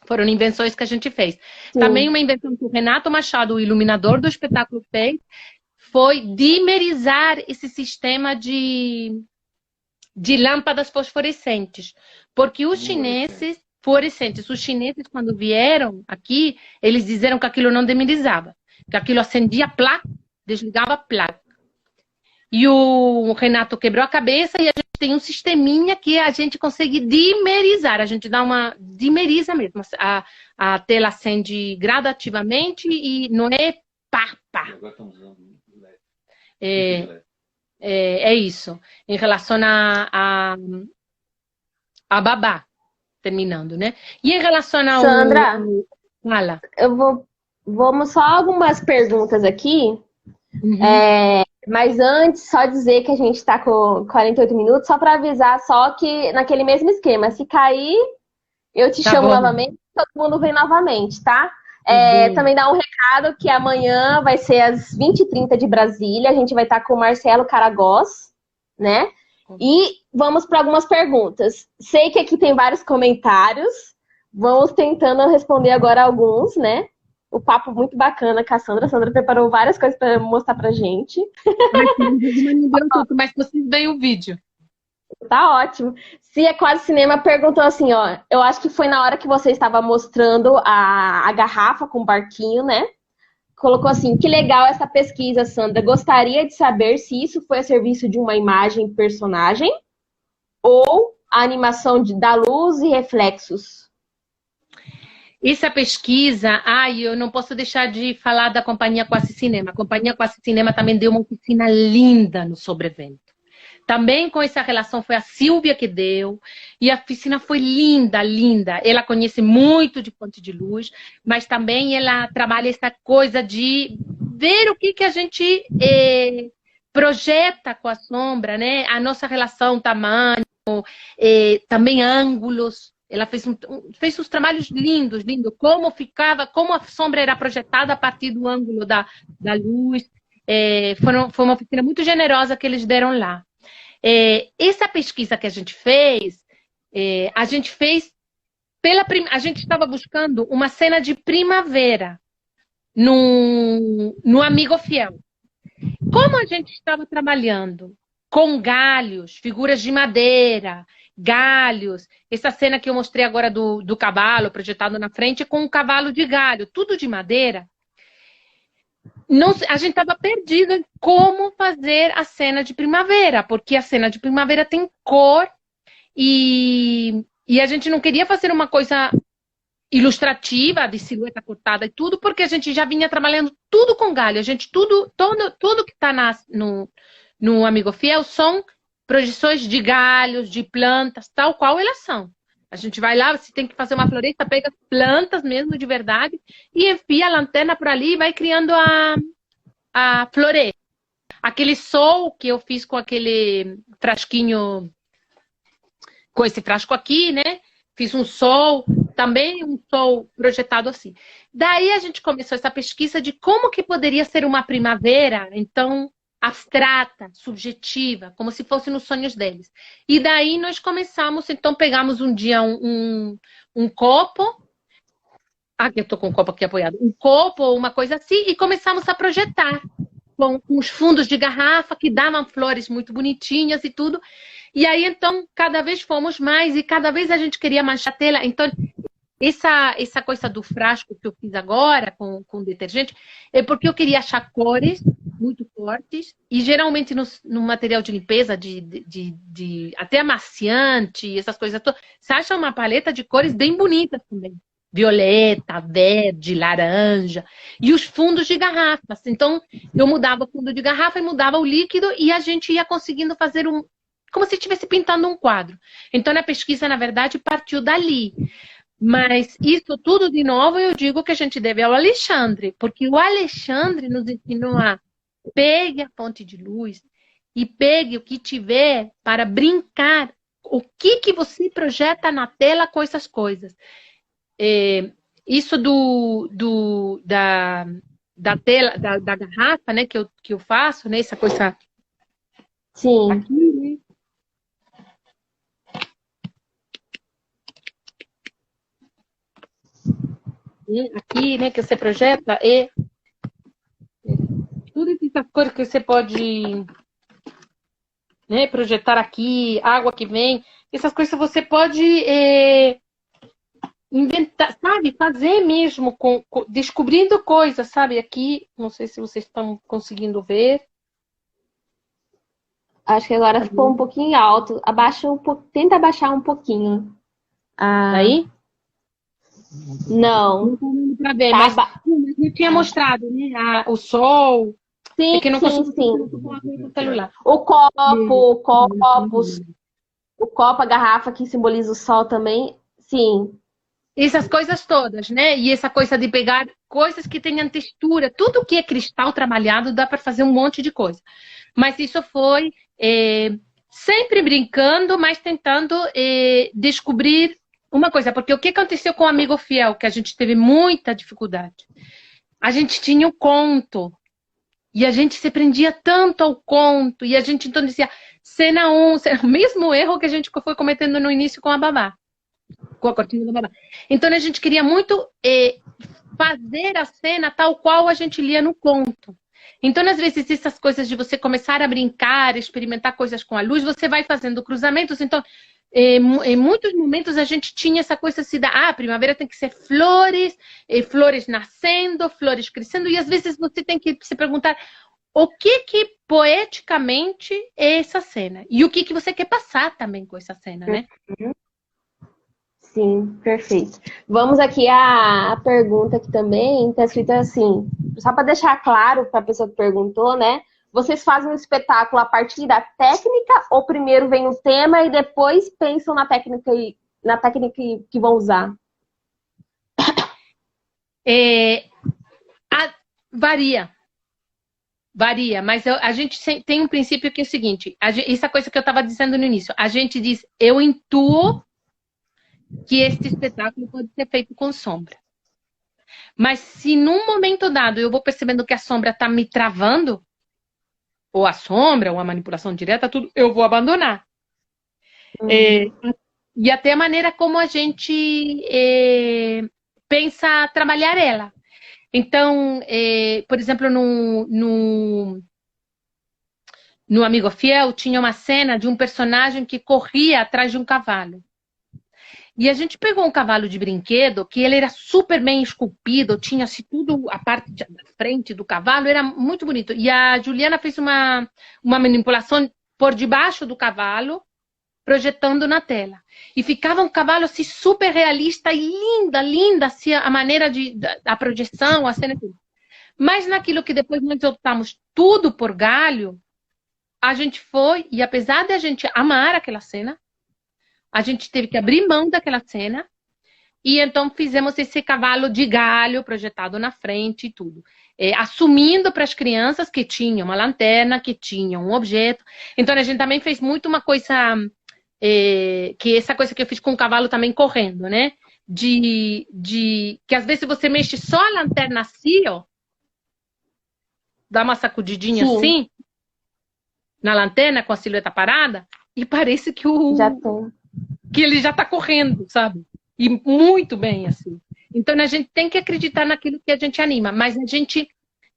Foram invenções que a gente fez. Sim. Também uma invenção que o Renato Machado, o iluminador do espetáculo, fez, foi dimerizar esse sistema de lâmpadas fosforescentes. Porque os chineses, quando vieram aqui, eles disseram que aquilo não dimerizava. Que aquilo acendia, plá, desligava, plá. E o Renato quebrou a cabeça e a gente tem um sisteminha que a gente consegue dimerizar. A gente dimeriza mesmo. A tela acende gradativamente e não é pá, pá. Agora estamos usando LED. É isso. Em relação a babá, terminando, né? E em relação ao... Sandra, fala. Vamos só algumas perguntas aqui. Uhum. Mas antes, só dizer que a gente está com 48 minutos, só para avisar só que naquele mesmo esquema, se cair, eu te chamo novamente, todo mundo vem novamente, tá? Também dá um recado que amanhã vai ser às 20h30 de Brasília, a gente vai estar com o Marcelo Caragós, né? E vamos para algumas perguntas. Sei que aqui tem vários comentários, vamos tentando responder agora alguns, né? O papo muito bacana com a Sandra. A Sandra preparou várias coisas para mostrar pra gente. Mas vocês veem o vídeo. Tá ótimo. Se é Quase Cinema perguntou assim, ó. Eu acho que foi na hora que você estava mostrando a garrafa com o barquinho, né? Colocou assim, que legal essa pesquisa, Sandra. Gostaria de saber se isso foi a serviço de uma imagem personagem ou a animação da luz e reflexos. Essa pesquisa, eu não posso deixar de falar da Companhia Quase Cinema. A Companhia Quase Cinema também deu uma oficina linda no Sobrevento. Também com essa relação foi a Silvia que deu. E a oficina foi linda, linda. Ela conhece muito de fonte de luz, mas também ela trabalha essa coisa de ver o que a gente projeta com a sombra, né? A nossa relação, tamanho, também ângulos. Ela fez uns trabalhos lindos, lindos. Como ficava, como a sombra era projetada a partir do ângulo da luz. Foi uma oficina muito generosa que eles deram lá. Essa pesquisa que a gente fez a gente estava buscando uma cena de primavera no Amigo Fiel. Como a gente estava trabalhando com galhos, figuras de madeira, galhos, essa cena que eu mostrei agora do cavalo projetado na frente com um cavalo de galho, tudo de madeira, a gente estava perdido em como fazer a cena de primavera, porque a cena de primavera tem cor e a gente não queria fazer uma coisa ilustrativa, de silhueta cortada e tudo, porque a gente já vinha trabalhando tudo com galho. A gente, tudo que está no Amigo Fiel são projeções de galhos, de plantas, tal qual elas são. A gente vai lá, se tem que fazer uma floresta, pega plantas mesmo de verdade e enfia a lanterna por ali e vai criando a floresta. Aquele sol que eu fiz com aquele frasquinho, com esse frasco aqui, né? Fiz um sol, também um sol projetado assim. Daí a gente começou essa pesquisa de como que poderia ser uma primavera, então, abstrata, subjetiva, como se fosse nos sonhos deles. E daí nós começamos, então pegamos um dia um copo, aqui eu tô com o copo aqui apoiado, um copo ou uma coisa assim, e começamos a projetar com os fundos de garrafa que davam flores muito bonitinhas e tudo. E aí, então, cada vez fomos mais e cada vez a gente queria manchar a tela. Então, essa coisa do frasco que eu fiz agora com detergente é porque eu queria achar cores muito fortes e geralmente no material de limpeza, até amaciante, essas coisas todas, você acha uma paleta de cores bem bonitas também. Violeta, verde, laranja e os fundos de garrafas. Então, eu mudava o fundo de garrafa e mudava o líquido e a gente ia conseguindo fazer como se estivesse pintando um quadro. Então, a pesquisa, na verdade, partiu dali. Mas isso tudo, de novo, eu digo que a gente deve ao Alexandre, porque o Alexandre nos ensinou a pegue a fonte de luz e pegue o que tiver para brincar. O que você projeta na tela com essas coisas? Isso da tela, da garrafa, né, que eu faço, né, essa coisa. Sim. Aqui, né? Aqui, né, que você projeta tudo essas cores que você pode, né, projetar aqui, água que vem, essas coisas você pode inventar, sabe, fazer mesmo, descobrindo coisas, sabe, aqui, não sei se vocês estão conseguindo ver. Acho que agora ficou um pouquinho alto. Tenta abaixar um pouquinho. Aí? Não. Não pra ver, Tá mas eu tinha mostrado, né? O sol. Sim, É que não sim. consigo celular. O copo, a garrafa que simboliza o sol também. Sim. Essas coisas todas, né? E essa coisa de pegar coisas que tenham textura. Tudo que é cristal trabalhado dá para fazer um monte de coisa. Mas isso foi sempre brincando, mas tentando descobrir uma coisa. Porque o que aconteceu com o Amigo Fiel, que a gente teve muita dificuldade? A gente tinha o conto. E a gente se prendia tanto ao conto. E a gente então dizia, cena 1, o mesmo erro que a gente foi cometendo no início com a babá. Com a cortina da babá. Então a gente queria muito fazer a cena tal qual a gente lia no conto. Então, às vezes, essas coisas de você começar a brincar, experimentar coisas com a luz, você vai fazendo cruzamentos. Então, em muitos momentos a gente tinha essa coisa assim a primavera tem que ser flores, flores nascendo, flores crescendo. E às vezes você tem que se perguntar o que poeticamente é essa cena. E o que você quer passar também com essa cena, né? Sim, perfeito. Vamos aqui à pergunta que também está escrita assim, só para deixar claro para a pessoa que perguntou, né? vocês fazem um espetáculo a partir da técnica ou primeiro vem o tema e depois pensam na técnica que vão usar? Varia. Varia, mas a gente tem um princípio que é o seguinte, essa coisa que eu estava dizendo no início, a gente diz, eu intuo que este espetáculo pode ser feito com sombra. Mas se num momento dado eu vou percebendo que a sombra está me travando, ou a sombra, ou a manipulação direta, tudo, eu vou abandonar. E até a maneira como a gente pensa trabalhar ela. Então, por exemplo, no Amigo Fiel, tinha uma cena de um personagem que corria atrás de um cavalo. E a gente pegou um cavalo de brinquedo, que ele era super bem esculpido, tinha assim, tudo, a parte da frente do cavalo, era muito bonito. E a Juliana fez uma manipulação por debaixo do cavalo, projetando na tela. E ficava um cavalo assim, super realista e linda, assim, a maneira da projeção, a cena e tudo. Mas naquilo que depois nós optamos tudo por galho, a gente foi, e apesar de a gente amar aquela cena, a gente teve que abrir mão daquela cena, e então fizemos esse cavalo de galho projetado na frente e tudo. Assumindo para as crianças que tinha uma lanterna, que tinha um objeto. Então a gente também fez muito uma coisa... que essa coisa que eu fiz com o cavalo também correndo, né? Que às vezes você mexe só a lanterna assim, ó, dá uma sacudidinha Sim. assim, na lanterna com a silhueta parada, e parece que que ele já tá correndo, sabe? E muito bem, assim. Então a gente tem que acreditar naquilo que a gente anima, mas a gente...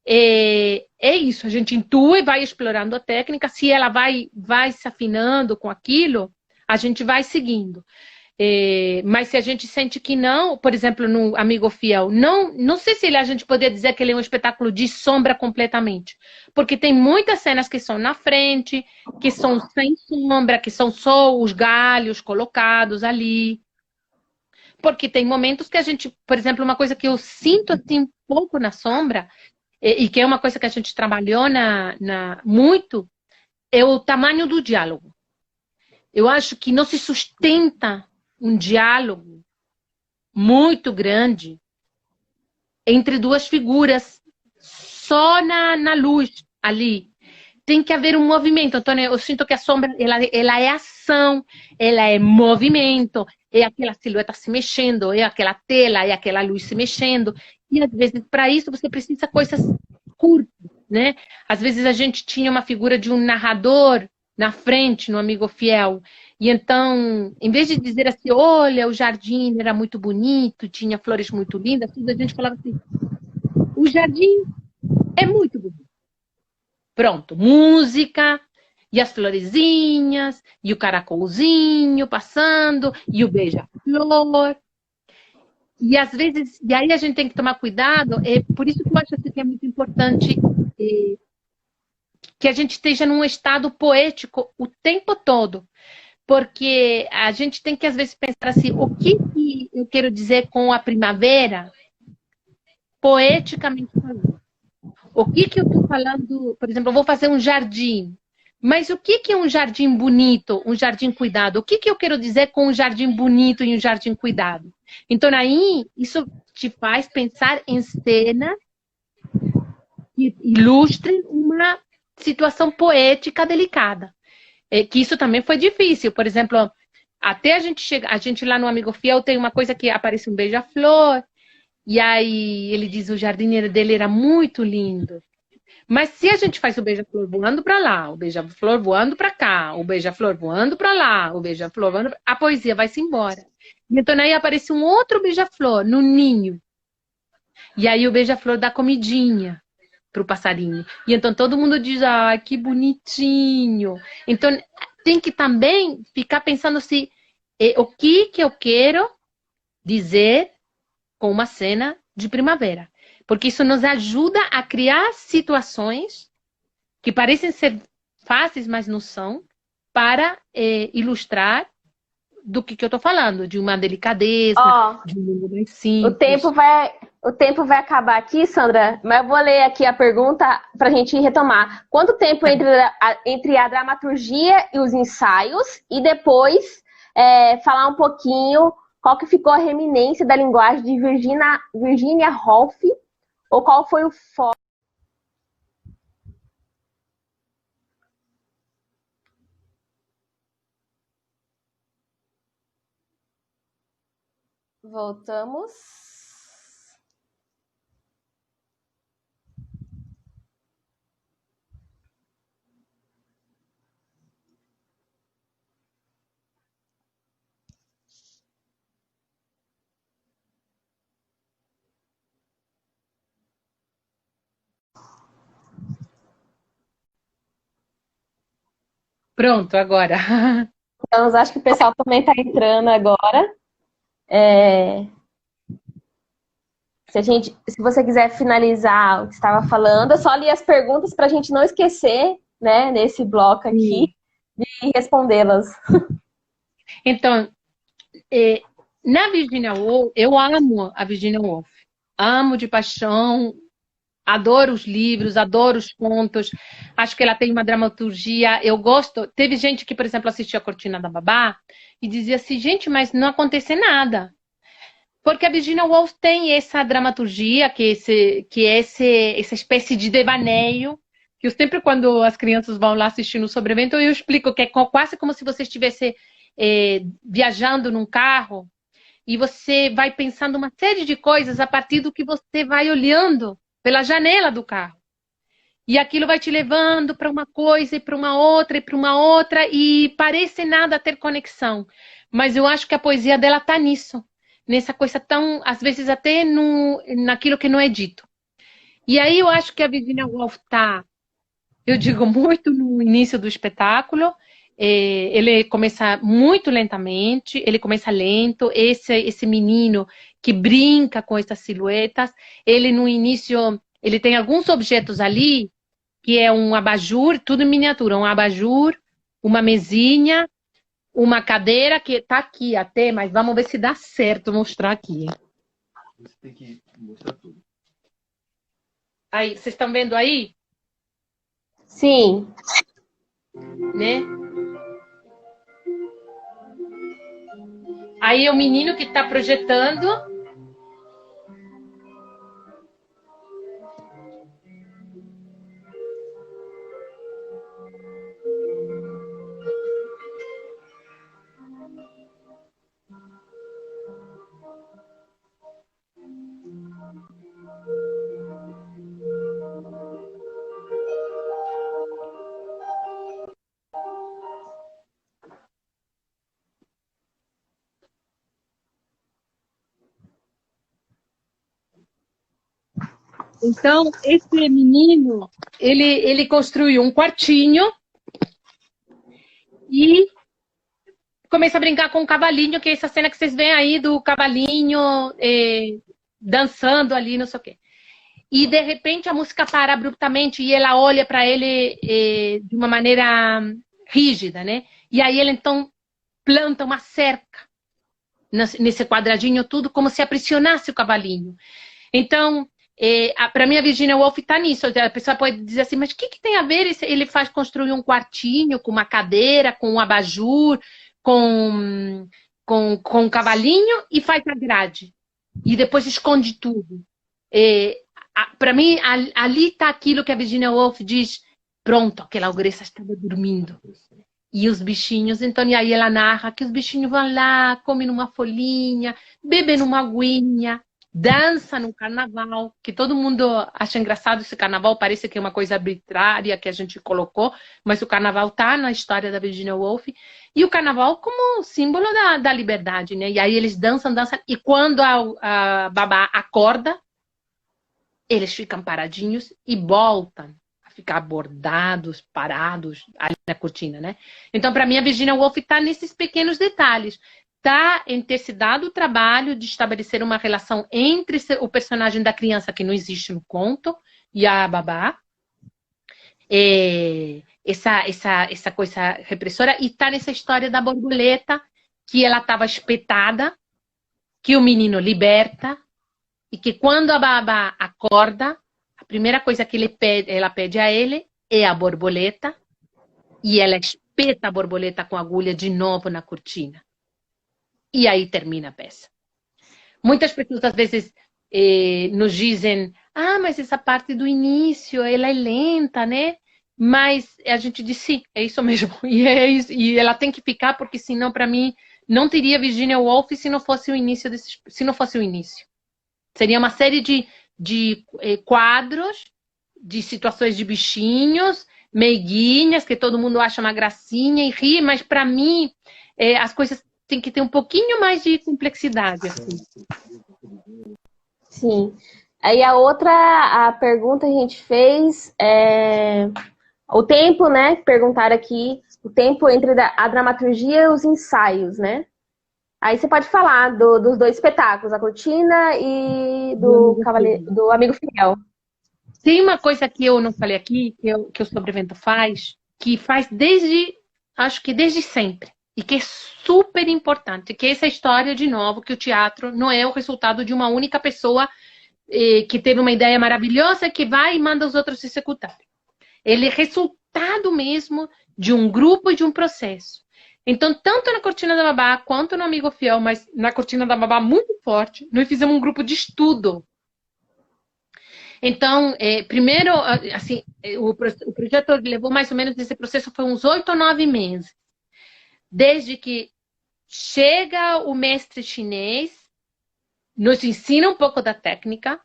É isso, a gente intui, vai explorando a técnica, se ela vai se afinando com aquilo, a gente vai seguindo. Mas se a gente sente que não, por exemplo, no Amigo Fiel, não sei se a gente poderia dizer que ele é um espetáculo de sombra completamente. Porque tem muitas cenas que são na frente, que são sem sombra, que são só os galhos colocados ali. Porque tem momentos que a gente, por exemplo, uma coisa que eu sinto assim um pouco na sombra, e que é uma coisa que a gente trabalhou muito, é o tamanho do diálogo. Eu acho que não se sustenta um diálogo muito grande entre duas figuras só na luz ali. Tem que haver um movimento. Então, eu sinto que a sombra ela é ação, ela é movimento, é aquela silhueta se mexendo, é aquela tela, é aquela luz se mexendo. E às vezes, para isso, você precisa de coisas curtas, né? Às vezes a gente tinha uma figura de um narrador na frente, no Amigo Fiel. E então, em vez de dizer assim, olha, o jardim era muito bonito, tinha flores muito lindas, tudo, a gente falava assim, o jardim é muito bonito. Pronto, música, e as florezinhas, e o caracolzinho passando, e o beija-flor. E às vezes, e aí a gente tem que tomar cuidado, por isso que eu acho que é muito importante que a gente esteja num estado poético o tempo todo. Porque a gente tem que, às vezes, pensar assim, o que eu quero dizer com a primavera, poeticamente falando? O que eu estou falando, por exemplo, eu vou fazer um jardim, mas o que é um jardim bonito, um jardim cuidado? O que eu quero dizer com um jardim bonito e um jardim cuidado? Então, aí, isso te faz pensar em cenas que ilustrem uma situação poética delicada. Que isso também foi difícil. Por exemplo, até a gente lá no Amigo Fiel tem uma coisa que aparece um beija-flor, e aí ele diz que o jardim dele era muito lindo. Mas se a gente faz o beija-flor voando para lá, o beija-flor voando para cá, o beija-flor voando para lá, o beija-flor voando... a poesia vai-se embora. E então aí aparece um outro beija-flor no ninho. E aí o beija-flor dá comidinha para o passarinho. E então todo mundo diz, ah, que bonitinho. Então tem que também ficar pensando se o que eu quero dizer com uma cena de primavera. Porque isso nos ajuda a criar situações que parecem ser fáceis, mas não são, para ilustrar do que eu estou falando, de uma delicadeza, de um mundo mais simples. O tempo vai acabar aqui, Sandra, mas eu vou ler aqui a pergunta para a gente retomar. Quanto tempo entre a dramaturgia e os ensaios? E depois falar um pouquinho qual que ficou a reminência da linguagem de Virginia Woolf, ou qual foi o foco. Voltamos. Pronto, agora. Então, acho que o pessoal também está entrando agora. Se você quiser finalizar o que estava falando, eu só li as perguntas para a gente não esquecer, né, nesse bloco aqui, de respondê-las. Então, na Virginia Woolf, eu amo a Virginia Woolf. Amo de paixão, adoro os livros, adoro os contos. Acho que ela tem uma dramaturgia, eu gosto. Teve gente que, por exemplo, assistia a Cortina da Babá e dizia assim, gente, mas não acontece nada. Porque a Virginia Woolf tem essa dramaturgia, essa espécie de devaneio, que eu sempre, quando as crianças vão lá assistindo o Sobrevento, eu explico que é quase como se você estivesse viajando num carro e você vai pensando uma série de coisas a partir do que você vai olhando pela janela do carro. E aquilo vai te levando para uma coisa e para uma outra e para uma outra e parece nada ter conexão. Mas eu acho que a poesia dela está nisso. Nessa coisa tão, às vezes até naquilo que não é dito. E aí eu acho que a Virginia Woolf está, eu digo, muito no início do espetáculo. Ele começa muito lentamente, ele começa lento. Esse menino que brinca com essas silhuetas, ele no início, ele tem alguns objetos ali, que é um abajur, tudo em miniatura, um abajur, uma mesinha, uma cadeira que tá aqui até, mas vamos ver se dá certo mostrar aqui. Você tem que mostrar tudo. Aí, vocês estão vendo aí? Sim. Né? Aí é o menino que tá projetando. Então, esse menino, ele construiu um quartinho e começa a brincar com o cavalinho, que é essa cena que vocês veem aí do cavalinho dançando ali, não sei o quê. E, de repente, a música para abruptamente e ela olha para ele de uma maneira rígida, né? E aí ele, então, planta uma cerca nesse quadradinho tudo, como se aprisionasse o cavalinho. Então, para mim, a Virginia Woolf está nisso. A pessoa pode dizer assim, mas o que tem a ver? Ele faz construir um quartinho com uma cadeira, com um abajur, com um cavalinho e faz a grade. E depois esconde tudo. Para mim, ali está aquilo que a Virginia Woolf diz, pronto, aquela ogressa estava dormindo. E os bichinhos, então, e aí ela narra que os bichinhos vão lá, comem uma folhinha, bebem uma aguinha, dança no carnaval, que todo mundo acha engraçado esse carnaval, parece que é uma coisa arbitrária que a gente colocou, mas o carnaval está na história da Virginia Woolf, e o carnaval como símbolo da liberdade, né? E aí eles dançam, e quando a babá acorda, eles ficam paradinhos e voltam a ficar bordados, parados ali na cortina, né? Então, para mim, a Virginia Woolf está nesses pequenos detalhes. Está em ter se dado o trabalho de estabelecer uma relação entre o personagem da criança, que não existe no conto, e a babá. Essa coisa repressora. E está nessa história da borboleta, que ela estava espetada, que o menino liberta, e que quando a Babá acorda, a primeira coisa que ela pede a ele é a borboleta, e ela espeta a borboleta com a agulha de novo na cortina. E aí termina a peça. Muitas pessoas às vezes nos dizem, mas essa parte do início, ela é lenta, né? Mas a gente diz, sim, é isso mesmo. E, e ela tem que ficar, porque senão, para mim, não teria Virginia Woolf se não fosse o início. Se não fosse o início. Seria uma série de quadros, de situações de bichinhos, meiguinhas, que todo mundo acha uma gracinha e ri, mas para mim, as coisas têm que ter um pouquinho mais de complexidade. Assim. Sim. Aí a pergunta que a gente fez é o tempo, né? Perguntaram aqui, o tempo entre a dramaturgia e os ensaios, né? Aí você pode falar dos dois espetáculos, a Cortina e do Amigo Fiel. Tem uma coisa que eu não falei aqui, que o Sobrevento faz, que faz acho que desde sempre, e que é super importante, que é essa história, de novo, que o teatro não é o resultado de uma única pessoa que teve uma ideia maravilhosa, que vai e manda os outros executarem. Ele é resultado mesmo de um grupo e de um processo. Então, tanto na Cortina da Babá quanto no Amigo Fiel, mas na Cortina da Babá muito forte, nós fizemos um grupo de estudo. Então, primeiro, assim, o projeto levou mais ou menos, esse processo foi uns 8 ou 9 meses. Desde que chega o mestre chinês, nos ensina um pouco da técnica,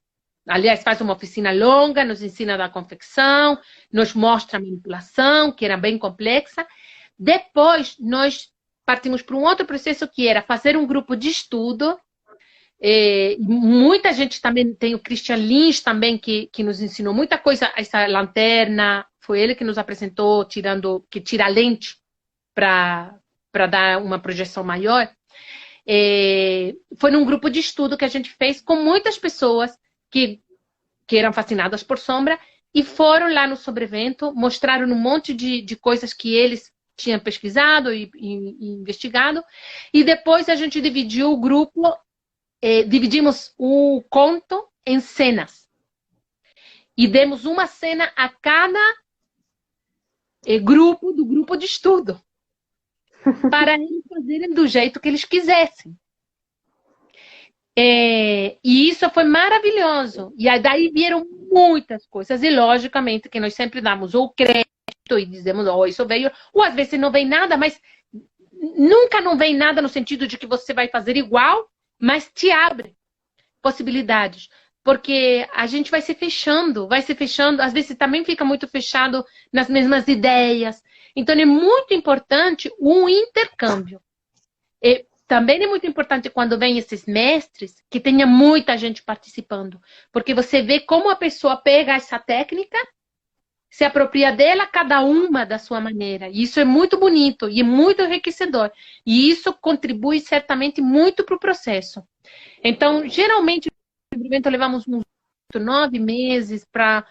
aliás, faz uma oficina longa, nos ensina da confecção, nos mostra a manipulação, que era bem complexa. Depois, nós partimos para um outro processo, que era fazer um grupo de estudo. Muita gente também, tem o Christian Lins também, que nos ensinou muita coisa, essa lanterna, foi ele que nos apresentou, que tira a lente para dar uma projeção maior. Foi num grupo de estudo que a gente fez com muitas pessoas que eram fascinadas por sombra e foram lá no Sobrevento, mostraram um monte de coisas que eles tinham pesquisado e investigado, e depois a gente dividiu o grupo, dividimos o conto em cenas e demos uma cena a cada grupo do grupo de estudo para eles fazerem do jeito que eles quisessem. E isso foi maravilhoso. E aí daí vieram muitas coisas. E logicamente que nós sempre damos o crédito e dizemos, isso veio. Ou às vezes não vem nada, mas nunca não vem nada no sentido de que você vai fazer igual, mas te abre possibilidades. Porque a gente vai se fechando. Às vezes também fica muito fechado nas mesmas ideias. Então é muito importante um intercâmbio. Também é muito importante quando vem esses mestres que tenha muita gente participando, porque você vê como a pessoa pega essa técnica, se apropria dela, cada uma da sua maneira. E isso é muito bonito e é muito enriquecedor. E isso contribui certamente muito para o processo. Então, geralmente, no levamos uns 9 meses para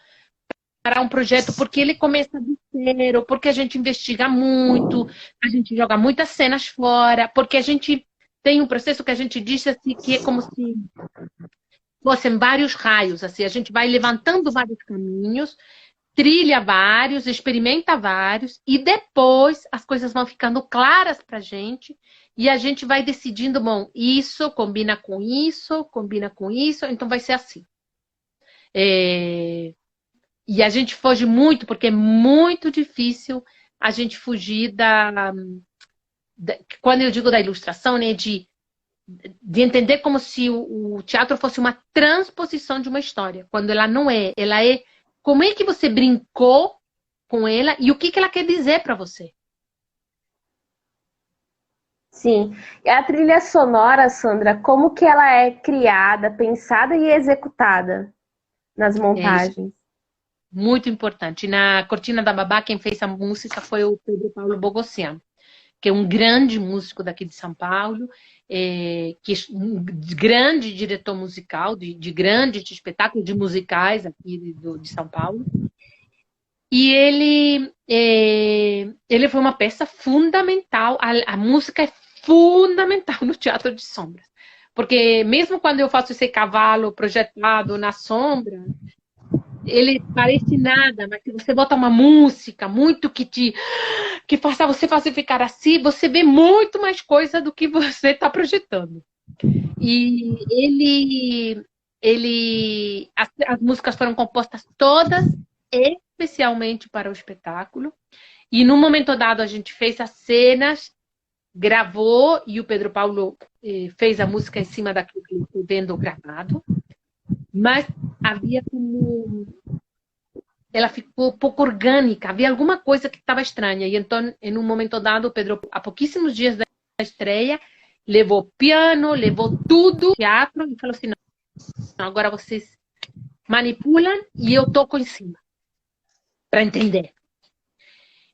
um projeto, porque ele começa do zero, porque a gente investiga muito, a gente joga muitas cenas fora, porque a gente tem um processo que a gente diz assim, que é como se fossem vários raios, assim, a gente vai levantando vários caminhos, trilha vários, experimenta vários, e depois as coisas vão ficando claras pra gente, e a gente vai decidindo, bom, isso combina com isso, então vai ser assim. E a gente foge muito, porque é muito difícil a gente fugir quando eu digo da ilustração, né, de entender como se o teatro fosse uma transposição de uma história, quando ela não é. Ela é como é que você brincou com ela e o que ela quer dizer para você. Sim. E a trilha sonora, Sandra, como que ela é criada, pensada e executada nas montagens? Muito importante. Na Cortina da Babá, quem fez a música foi o Pedro Paulo Bogossian, que é um grande músico daqui de São Paulo, que é um grande diretor musical, de grandes espetáculos de musicais aqui de São Paulo. E ele foi uma peça fundamental. A música é fundamental no teatro de sombras. Porque mesmo quando eu faço esse cavalo projetado na sombra, ele parece nada, mas se você bota uma música muito que faça você ficar assim, você vê muito mais coisa do que você está projetando. E as músicas foram compostas todas especialmente para o espetáculo. E num momento dado a gente fez as cenas, gravou e o Pedro Paulo fez a música em cima daquilo que ele foi vendo gravado. Mas havia como... Ela ficou pouco orgânica, havia alguma coisa que estava estranha. E então, em um momento dado, o Pedro, há pouquíssimos dias da estreia, levou piano, levou tudo, teatro, e falou assim, não, agora vocês manipulam e eu toco em cima, para entender.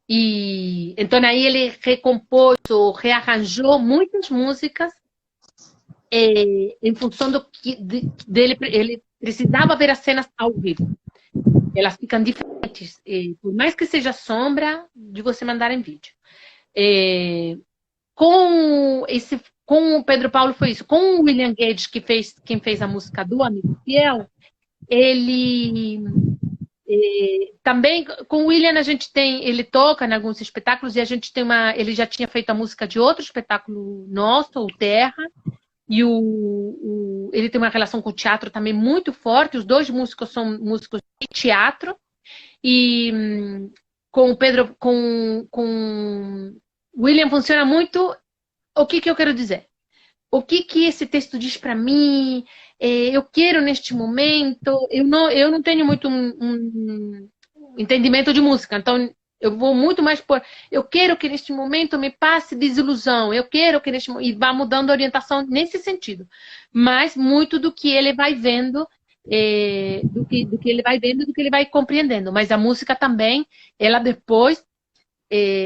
E então aí ele recompôs ou rearranjou muitas músicas em função do que dele, ele precisava ver as cenas ao vivo. Elas ficam diferentes, por mais que seja sombra de você mandar em vídeo. Com o Pedro Paulo foi isso. Com o William Gage, quem fez a música do Amigo Fiel, ele também com o William ele toca em alguns espetáculos e a gente tem ele já tinha feito a música de outro espetáculo nosso, o Terra, e ele tem uma relação com o teatro também muito forte. Os dois músicos são músicos de teatro. E com o Pedro, com William funciona muito. O que eu quero dizer? O que esse texto diz para mim? Eu quero neste momento. Eu não tenho muito um entendimento de música, então eu vou muito mais por. Eu quero que neste momento me passe desilusão. Eu quero que e vá mudando a orientação nesse sentido. Mas muito do que ele vai vendo, do que ele vai vendo, do que ele vai compreendendo. Mas a música também, ela depois,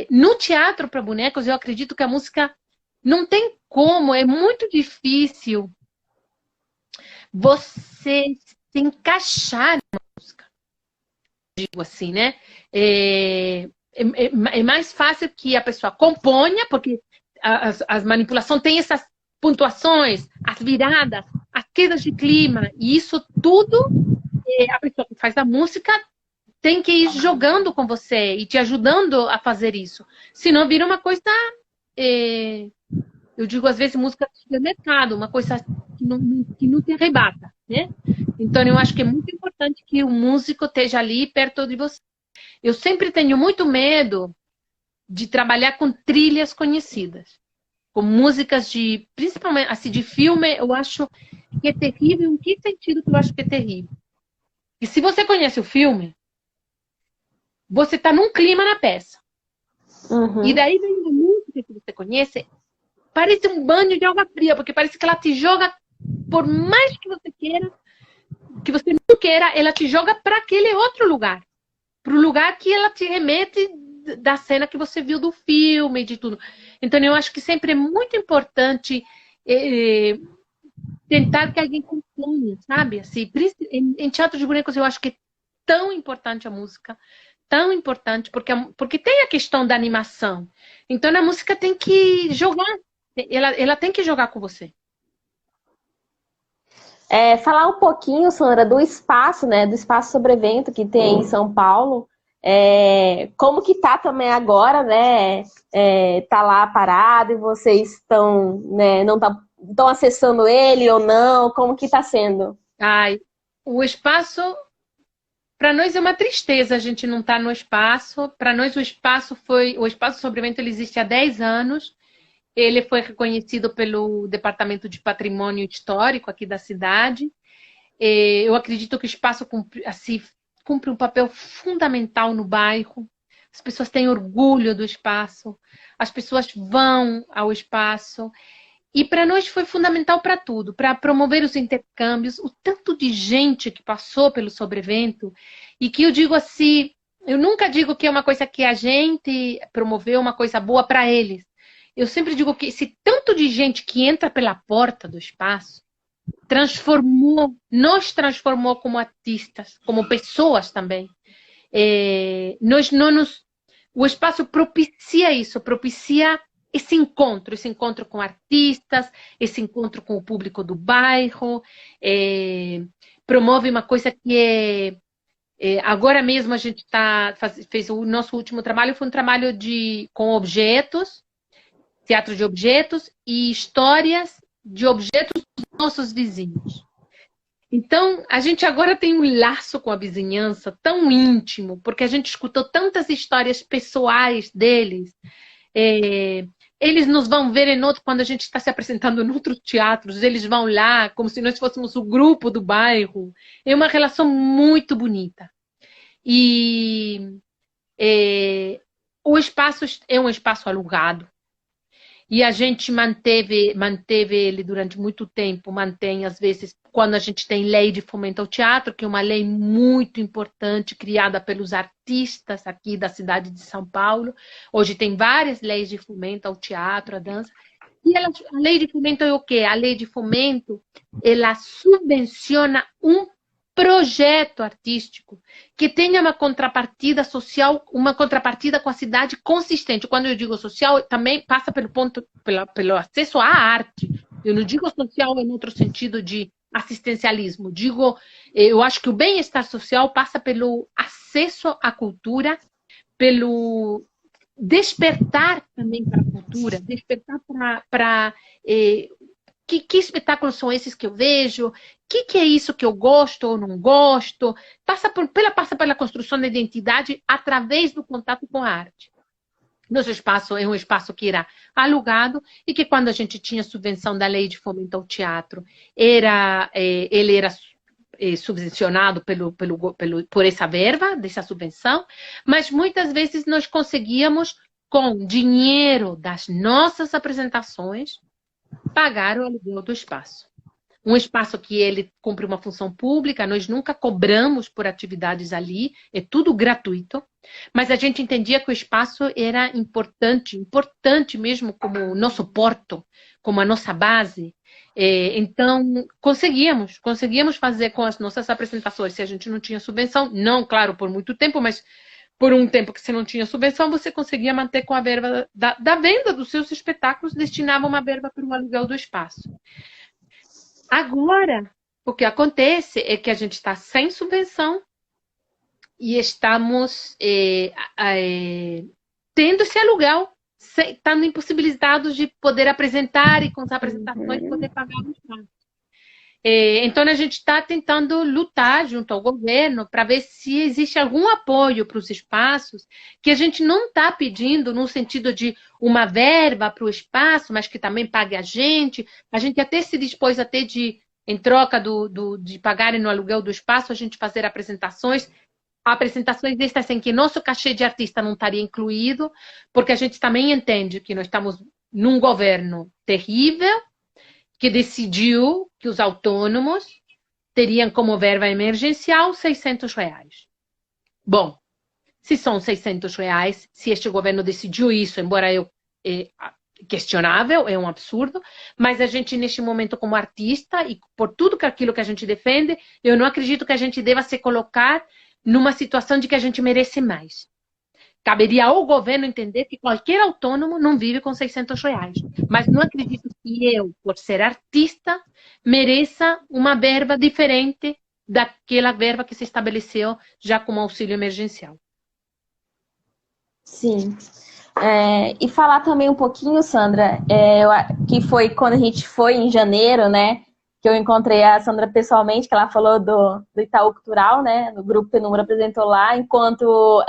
no teatro para bonecos, eu acredito que a música não tem como, é muito difícil você se encaixar na música. Digo assim, né? É mais fácil que a pessoa componha, porque as manipulações têm essas pontuações, as viradas, as quedas de clima, e isso tudo, a pessoa que faz a música tem que ir jogando com você e te ajudando a fazer isso. Senão vira uma coisa, eu digo às vezes música de supermercado, uma coisa que não te arrebata, né? Então eu acho que é muito importante que o músico esteja ali perto de você. Eu sempre tenho muito medo de trabalhar com trilhas conhecidas, com músicas principalmente assim, de filme. Eu acho que é terrível. Em que sentido que eu acho que é terrível? E se você conhece o filme, você está num clima na peça. Uhum. E daí vem uma música que você conhece, parece um banho de água fria, porque parece que ela te joga, por mais que você queira, que você não queira, ela te joga para aquele outro lugar. Para o lugar que ela te remete da cena que você viu do filme, de tudo. Então, eu acho que sempre é muito importante tentar que alguém componha, sabe? Assim, em teatro de bonecos, eu acho que é tão importante a música, tão importante, porque tem a questão da animação. Então, a música tem que jogar, ela tem que jogar com você. Falar um pouquinho, Sandra, do espaço, né? Do espaço Sobrevento que tem em São Paulo. Como que tá também agora, né? Tá lá parado e vocês estão, né, não estão acessando ele ou não? Como que tá sendo? O espaço, para nós é uma tristeza a gente não estar no espaço. Para nós o espaço Sobrevento, ele existe há 10 anos. Ele foi reconhecido pelo Departamento de Patrimônio Histórico aqui da cidade. Eu acredito que o espaço cumpre um papel fundamental no bairro. As pessoas têm orgulho do espaço. As pessoas vão ao espaço. E para nós foi fundamental para tudo, para promover os intercâmbios, o tanto de gente que passou pelo Sobrevento. E que eu digo assim, eu nunca digo que é uma coisa que a gente promoveu, uma coisa boa para eles. Eu sempre digo que esse tanto de gente que entra pela porta do espaço nos transformou como artistas, como pessoas também. O espaço propicia isso, propicia esse encontro com artistas, esse encontro com o público do bairro, promove uma coisa que agora mesmo a gente fez o nosso último trabalho, foi um trabalho com objetos, teatro de objetos e histórias de objetos dos nossos vizinhos. Então, a gente agora tem um laço com a vizinhança tão íntimo, porque a gente escutou tantas histórias pessoais deles. Eles nos vão ver quando a gente está se apresentando em outros teatros, eles vão lá como se nós fôssemos o grupo do bairro. É uma relação muito bonita. E o espaço é um espaço alugado. E a gente manteve ele durante muito tempo, mantém às vezes, quando a gente tem lei de fomento ao teatro, que é uma lei muito importante, criada pelos artistas aqui da cidade de São Paulo. Hoje tem várias leis de fomento ao teatro, à dança. E a lei de fomento é o quê? A lei de fomento, ela subvenciona um projeto artístico que tenha uma contrapartida social, uma contrapartida com a cidade consistente. Quando eu digo social, também passa pelo acesso à arte. Eu não digo social em outro sentido de assistencialismo. Eu acho que o bem-estar social passa pelo acesso à cultura, pelo despertar também para a cultura, despertar para que espetáculos são esses que eu vejo, o que é isso que eu gosto ou não gosto, passa pela construção da identidade através do contato com a arte. Nosso espaço é um espaço que era alugado e que quando a gente tinha subvenção da lei de fomento ao teatro, ele era subvencionado por essa verba, dessa subvenção, mas muitas vezes nós conseguíamos, com dinheiro das nossas apresentações, pagar o aluguel do espaço. Um espaço que ele cumpre uma função pública, nós nunca cobramos por atividades ali, é tudo gratuito, mas a gente entendia que o espaço era importante mesmo como o nosso porto, como a nossa base. Então, conseguíamos fazer com as nossas apresentações, se a gente não tinha subvenção, não, claro, por muito tempo, mas por um tempo que você não tinha subvenção, você conseguia manter com a verba da venda dos seus espetáculos, destinava uma verba para o aluguel do espaço. Agora, o que acontece é que a gente está sem subvenção e estamos tendo esse aluguel, estando impossibilitados de poder apresentar e com as apresentações poder pagar o espaço. Então, a gente está tentando lutar junto ao governo para ver se existe algum apoio para os espaços, que a gente não está pedindo no sentido de uma verba para o espaço, mas que também pague a gente. A gente até se dispôs até em troca de pagarem no aluguel do espaço, a gente fazer apresentações destas em que nosso cachê de artista não estaria incluído, porque a gente também entende que nós estamos num governo terrível, que decidiu que os autônomos teriam como verba emergencial R$ 600. Bom, se são R$ 600, se este governo decidiu isso, embora questionável, é um absurdo, mas a gente, neste momento, como artista, e por tudo aquilo que a gente defende, eu não acredito que a gente deva se colocar numa situação de que a gente merece mais. Caberia ao governo entender que qualquer autônomo não vive com R$ 600. Mas não acredito que eu, por ser artista, mereça uma verba diferente daquela verba que se estabeleceu já como auxílio emergencial. Sim. E falar também um pouquinho, Sandra, que foi quando a gente foi em janeiro, né? Que eu encontrei a Sandra pessoalmente, que ela falou do Itaú Cultural, né? No grupo Penumbra apresentou lá, enquanto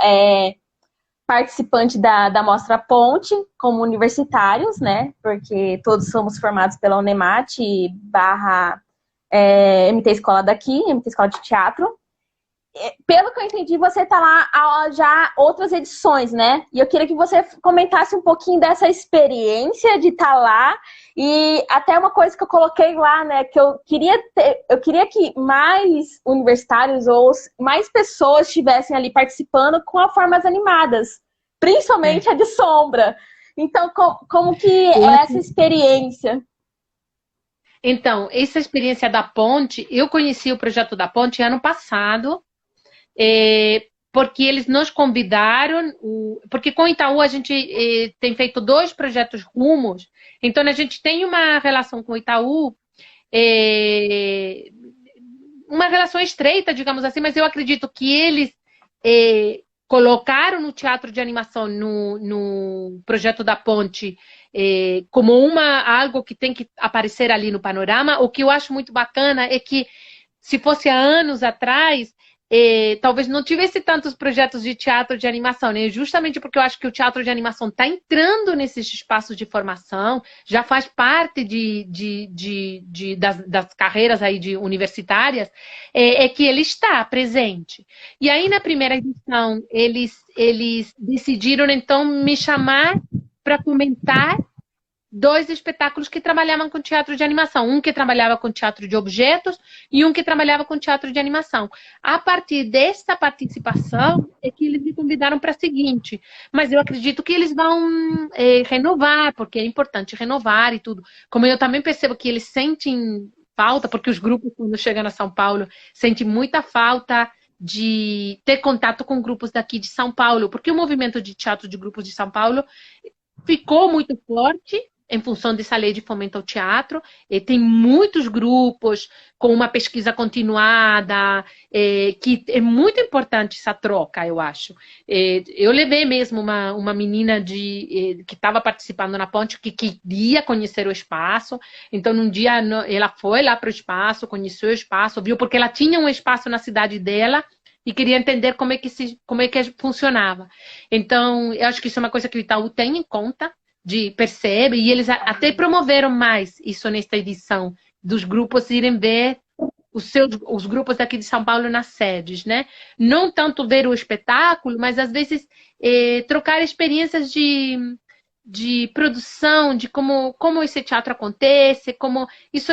participante da Mostra Ponte, como universitários, né? Porque todos somos formados pela Unemat / MT Escola daqui, MT Escola de Teatro. Pelo que eu entendi, você está lá já outras edições, né? E eu queria que você comentasse um pouquinho dessa experiência de estar lá. E até uma coisa que eu coloquei lá, né? Que eu queria que mais universitários ou mais pessoas estivessem ali participando com as formas animadas. Principalmente a de sombra. Então, como que é essa experiência? Então, essa experiência da Ponte, eu conheci o projeto da Ponte ano passado, porque eles nos convidaram, porque com o Itaú a gente tem feito 2 projetos rumos, então a gente tem uma relação com o Itaú, uma relação estreita, digamos assim, mas eu acredito que eles colocaram no teatro de animação, no projeto da Ponte, como algo que tem que aparecer ali no panorama. O que eu acho muito bacana é que, se fosse há anos atrás, talvez não tivesse tantos projetos de teatro de animação, né? Justamente porque eu acho que o teatro de animação está entrando nesses espaços de formação, já faz parte das carreiras aí universitárias, que ele está presente. E aí, na primeira edição, eles decidiram, então, me chamar para comentar 2 espetáculos que trabalhavam com teatro de animação. Um que trabalhava com teatro de objetos e um que trabalhava com teatro de animação. A partir dessa participação é que eles me convidaram para a seguinte. Mas eu acredito que eles vão renovar, porque é importante renovar e tudo. Como eu também percebo que eles sentem falta, porque os grupos, quando chegam a São Paulo, sentem muita falta de ter contato com grupos daqui de São Paulo, porque o movimento de teatro de grupos de São Paulo ficou muito forte em função dessa lei de fomento ao teatro. Tem muitos grupos com uma pesquisa continuada, que é muito importante essa troca, eu acho. Eu levei mesmo uma menina que estava participando na Ponte, que queria conhecer o espaço, então num dia ela foi lá para o espaço, conheceu o espaço, viu, porque ela tinha um espaço na cidade dela, e queria entender como é que funcionava. Então, eu acho que isso é uma coisa que o Itaú tem em conta, percebe, e eles até promoveram mais isso nesta edição, dos grupos irem ver os grupos daqui de São Paulo nas sedes, né? Não tanto ver o espetáculo, mas às vezes trocar experiências de produção, de como esse teatro acontece,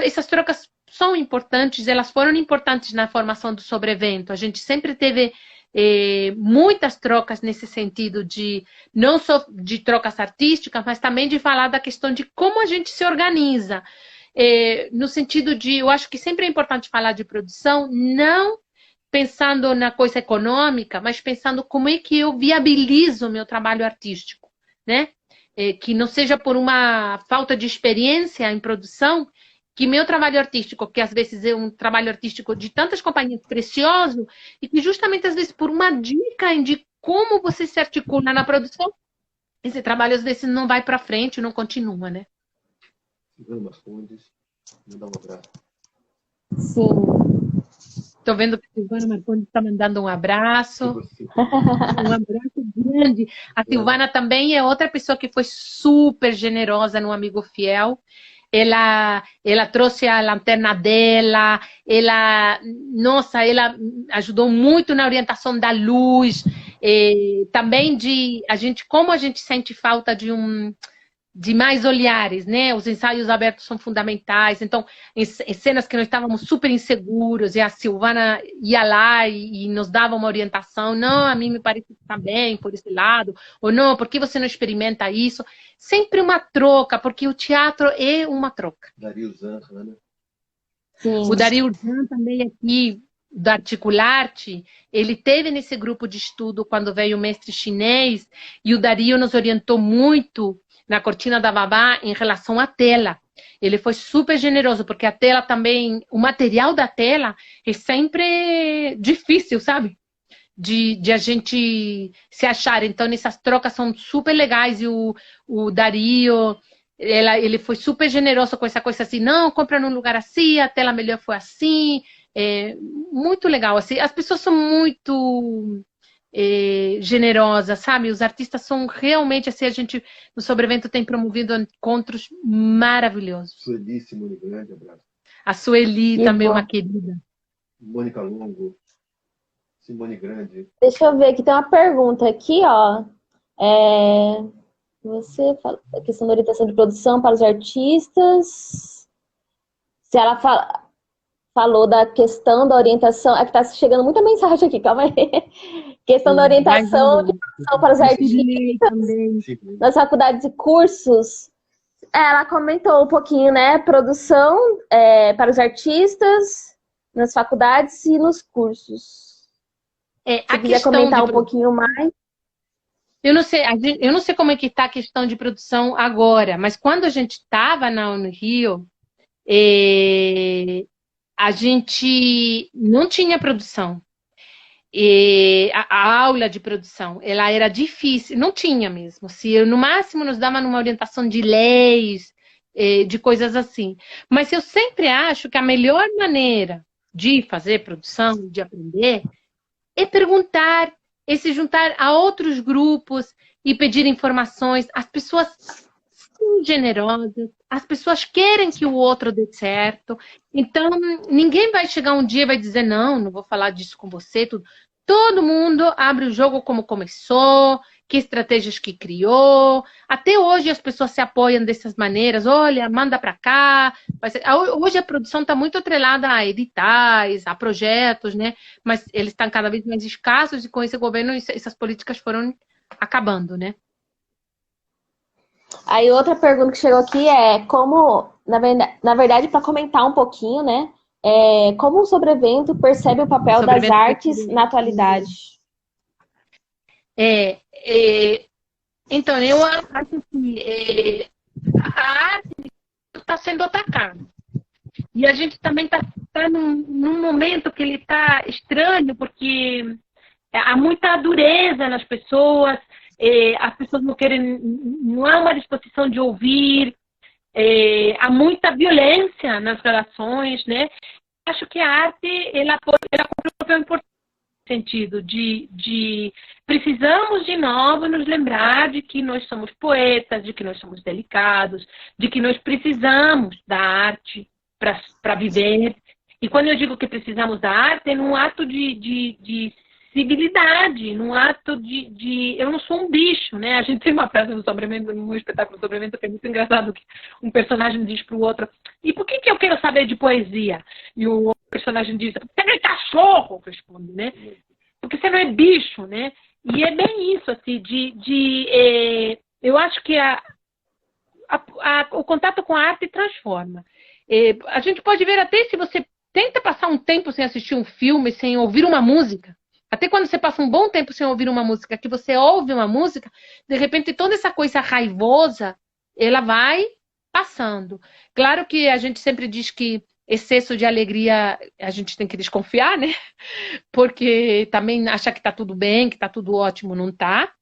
essas trocas são importantes, elas foram importantes na formação do Sobrevento. A gente sempre teve muitas trocas nesse sentido, não só de trocas artísticas, mas também de falar da questão de como a gente se organiza. No sentido eu acho que sempre é importante falar de produção, não pensando na coisa econômica, mas pensando como é que eu viabilizo o meu trabalho artístico, né? Que não seja por uma falta de experiência em produção, que meu trabalho artístico, que às vezes é um trabalho artístico de tantas companhias precioso, e que justamente às vezes por uma dica de como você se articula na produção, esse trabalho às vezes não vai para frente, não continua, né? Silvana Marcondes, me dá um abraço. Sim. Estou vendo que a Silvana Marcondes está mandando um abraço. Um abraço grande. A Silvana também é outra pessoa que foi super generosa no Amigo Fiel. Ela trouxe a lanterna dela, ela ajudou muito na orientação da luz, também como a gente sente falta de mais olhares, né? Os ensaios abertos são fundamentais. Então, em cenas que nós estávamos super inseguros, e a Silvana ia lá e nos dava uma orientação. Não, a mim me parece que está bem por esse lado. Ou não, por que você não experimenta isso? Sempre uma troca, porque o teatro é uma troca. Dario Zan, né? Sim. O Dario Zan também aqui, da Articularte, ele teve nesse grupo de estudo quando veio o mestre chinês, e o Dario nos orientou muito na Cortina da Babá em relação à tela. Ele foi super generoso, porque a tela também, o material da tela é sempre difícil, sabe? De a gente se achar. Então, essas trocas são super legais, e o Dario, ele foi super generoso com essa coisa assim, não, compra num lugar assim, a tela melhor foi assim. Muito legal. Assim, as pessoas são muito generosa, sabe? Os artistas são realmente assim, a gente no Sobrevento tem promovido encontros maravilhosos. Sueli, Simone Grande, abraço. A Sueli também é uma querida. Mônica Longo, Simone Grande. Deixa eu ver, aqui tem uma pergunta aqui, ó. Você fala a questão da orientação de produção para os artistas. Se ela falou da questão da orientação, é que tá chegando muita mensagem aqui, calma aí. Questão da orientação de produção para os artistas nas faculdades e cursos. Ela comentou um pouquinho, né? Produção para os artistas nas faculdades e nos cursos. Se quiser comentar um pouquinho mais. Eu não sei como é que está a questão de produção agora, mas quando a gente estava no Rio, a gente não tinha produção. A aula de produção, ela era difícil, não tinha mesmo. Se no máximo nos dava uma orientação de leis, de coisas assim. Mas eu sempre acho que a melhor maneira de fazer produção, de aprender, é perguntar, é se juntar a outros grupos e pedir informações. As pessoas são generosas, as pessoas querem que o outro dê certo. Então, ninguém vai chegar um dia e vai dizer, não vou falar disso com você, tudo. Todo mundo abre o jogo como começou, que estratégias que criou. Até hoje as pessoas se apoiam dessas maneiras. Olha, manda para cá. Hoje a produção está muito atrelada a editais, a projetos, né? Mas eles estão cada vez mais escassos e com esse governo essas políticas foram acabando, né? Aí outra pergunta que chegou aqui é como, na verdade, para comentar um pouquinho, né? Como o Sobrevento percebe o papel das artes na atualidade? Então, eu acho que a arte está sendo atacada. E a gente também está num momento que ele está estranho, porque há muita dureza nas pessoas, as pessoas não querem, não há uma disposição de ouvir, há muita violência nas relações, né? Acho que a arte, ela cumpre um papel importante no sentido de precisamos de novo nos lembrar de que nós somos poetas, de que nós somos delicados, de que nós precisamos da arte para viver. E quando eu digo que precisamos da arte, é num ato de civilidade, num ato de... Eu não sou um bicho, né? A gente tem uma frase no Sobrevento, num espetáculo Sobrevento, que é muito engraçado, que um personagem diz para o outro, e por que eu quero saber de poesia? E o outro personagem diz, você não é cachorro, responde, né? Porque você não é bicho, né? E é bem isso, assim, eu acho que o contato com a arte transforma. A gente pode ver até se você tenta passar um tempo sem assistir um filme, sem ouvir uma música. Até quando você passa um bom tempo sem ouvir uma música, que você ouve uma música, de repente toda essa coisa raivosa, ela vai passando. Claro que a gente sempre diz que excesso de alegria a gente tem que desconfiar, né? Porque também achar que está tudo bem, que está tudo ótimo, não está.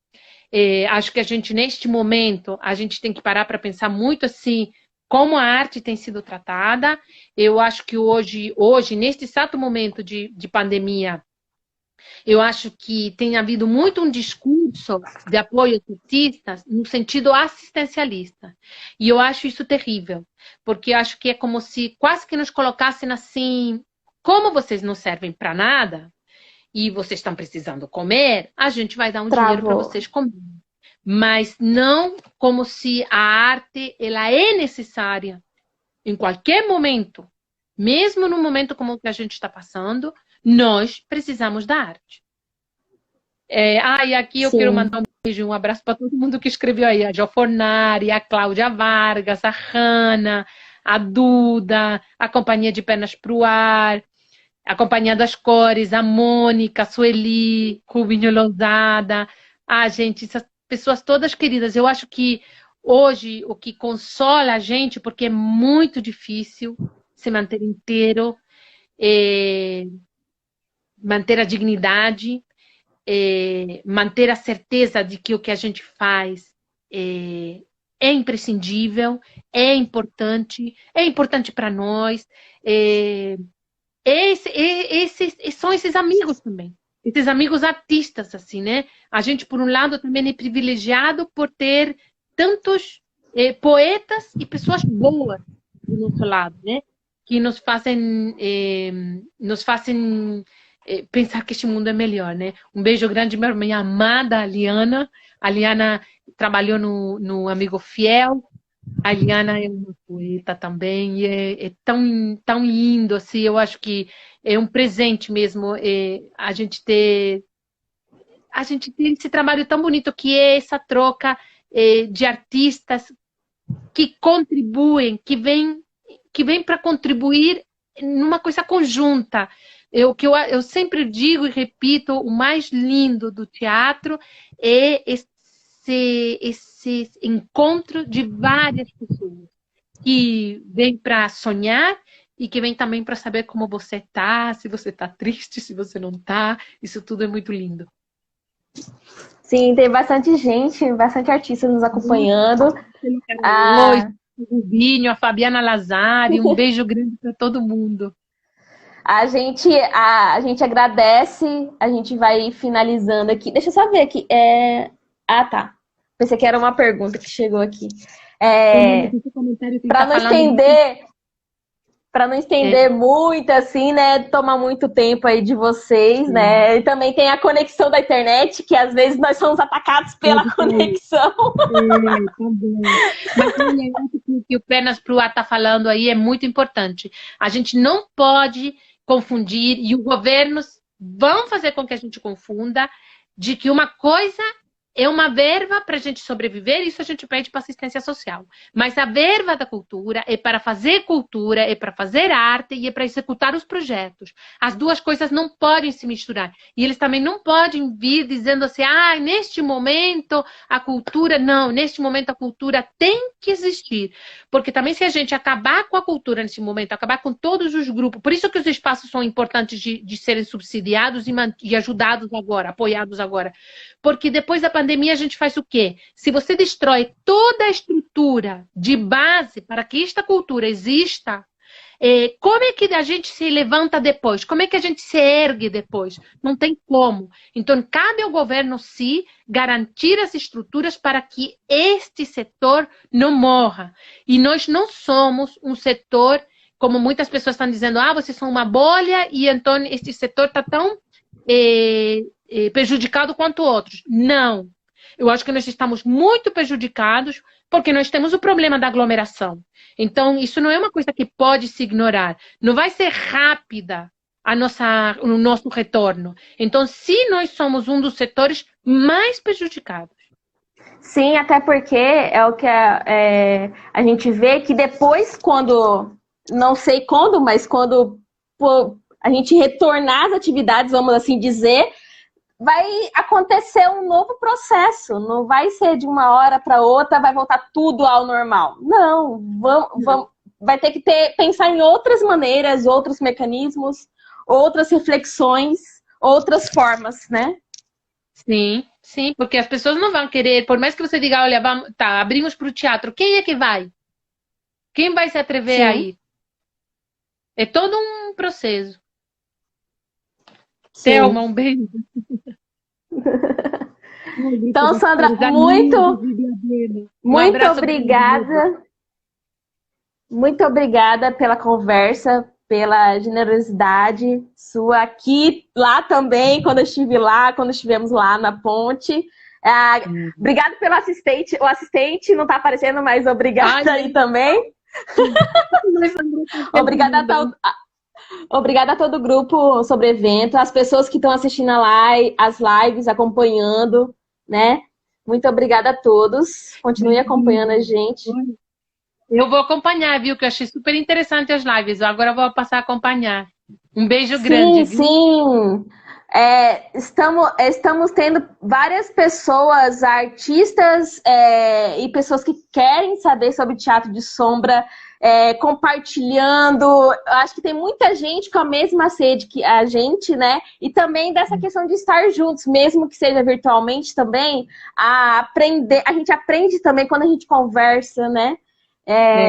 Acho que a gente, neste momento, a gente tem que parar para pensar muito assim, como a arte tem sido tratada. Eu acho que hoje neste exato momento de pandemia, eu acho que tem havido muito um discurso de apoio aos artistas no sentido assistencialista. E eu acho isso terrível, porque eu acho que é como se quase que nos colocassem assim, como vocês não servem para nada e vocês estão precisando comer, a gente vai dar um dinheiro para vocês comerem. Mas não como se a arte ela é necessária em qualquer momento, mesmo no momento como o que a gente está passando, nós precisamos da arte. E aqui eu quero mandar um beijo, um abraço para todo mundo que escreveu aí, a Jo Fornari, a Cláudia Vargas, a Hanna, a Duda, a Companhia de Pernas pro Ar, a Companhia das Cores, a Mônica, a Sueli, Rubinho Lousada, gente, essas pessoas todas queridas. Eu acho que hoje o que consola a gente, porque é muito difícil se manter inteiro, manter a dignidade, manter a certeza de que o que a gente faz é imprescindível, é importante para nós. São esses amigos também, esses amigos artistas, assim, né? A gente, por um lado, também é privilegiado por ter tantos poetas e pessoas boas do nosso lado, né? Que nos fazem pensar que este mundo é melhor, né? Um beijo grande para minha amada Liana. A Liana trabalhou no Amigo Fiel. A Liana é uma poeta também. E é tão lindo, assim. Eu acho que é um presente mesmo a gente ter esse trabalho tão bonito que é essa troca de artistas que contribuem, que vem para contribuir numa coisa conjunta. eu sempre digo e repito, o mais lindo do teatro é esse encontro de várias pessoas que vêm para sonhar e que vêm também para saber como você está, se você está triste, se você não está. Isso tudo é muito lindo. Sim, tem bastante gente, bastante artista nos acompanhando. O Rubinho, a Fabiana Lazari, um beijo grande para todo mundo. A gente agradece, a gente vai finalizando aqui. Deixa eu só ver aqui. Ah, tá. Pensei que era uma pergunta que chegou aqui. Para não estender muito, assim, né? Tomar muito tempo aí de vocês, né? E também tem a conexão da internet, que às vezes nós somos atacados pela conexão. Mas o que o Pernas Pro está falando aí é muito importante. A gente não pode confundir, e os governos vão fazer com que a gente confunda, de que uma coisa é uma verba para a gente sobreviver, isso a gente pede para assistência social. Mas a verba da cultura é para fazer cultura, é para fazer arte e é para executar os projetos. As duas coisas não podem se misturar. E eles também não podem vir dizendo assim, neste momento a cultura... Não, neste momento a cultura tem que existir. Porque também se a gente acabar com a cultura nesse momento, acabar com todos os grupos, por isso que os espaços são importantes de serem subsidiados e ajudados agora, apoiados agora. Porque depois da pandemia a gente faz o quê? Se você destrói toda a estrutura de base para que esta cultura exista, como é que a gente se levanta depois? Como é que a gente se ergue depois? Não tem como. Então, cabe ao governo, sim, garantir as estruturas para que este setor não morra. E nós não somos um setor, como muitas pessoas estão dizendo, vocês são uma bolha e então este setor está tão... prejudicado quanto outros. Não. Eu acho que nós estamos muito prejudicados porque nós temos o problema da aglomeração. Então, isso não é uma coisa que pode se ignorar. Não vai ser rápida o nosso retorno. Então, sim, nós somos um dos setores mais prejudicados. Sim, até porque é o que a gente vê que depois, quando, não sei quando, mas quando a gente retornar às atividades, vamos assim dizer, vai acontecer um novo processo. Não vai ser de uma hora para outra, vai voltar tudo ao normal. Não, vai ter que pensar em outras maneiras, outros mecanismos, outras reflexões, outras formas, né? Sim, sim, porque as pessoas não vão querer, por mais que você diga, olha, abrimos para o teatro, quem é que vai? Quem vai se atrever a ir? É todo um processo. Thelma, um beijo. Então, Sandra, muito obrigada. Muito obrigada pela conversa, pela generosidade sua aqui, lá também, quando eu estive lá, quando estivemos lá na ponte. Obrigada pelo assistente. O assistente não está aparecendo, mas obrigada aí também. Obrigada a todo o grupo sobre o evento, as pessoas que estão assistindo as lives, acompanhando, né? Muito obrigada a todos. Continue acompanhando a gente. Eu vou acompanhar, viu? Que eu achei super interessante as lives. Agora eu vou passar a acompanhar. Um beijo grande. Sim. Estamos tendo várias pessoas, artistas e pessoas que querem saber sobre teatro de sombra, compartilhando. Eu acho que tem muita gente com a mesma sede que a gente, né? E também dessa questão de estar juntos, mesmo que seja virtualmente também, a aprender. A gente aprende também quando a gente conversa, né?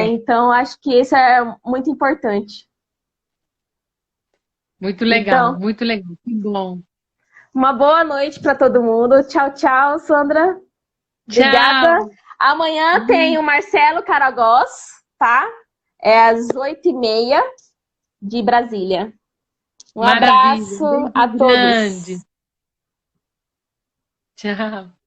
Então, acho que isso é muito importante. Muito legal, então, muito legal. Que bom. Uma boa noite para todo mundo. Tchau, tchau, Sandra. Obrigada. Tchau. Amanhã tem o Marcelo Caragós, tá? Às 8h30 de Brasília. Um abraço a todos. Grande. Tchau.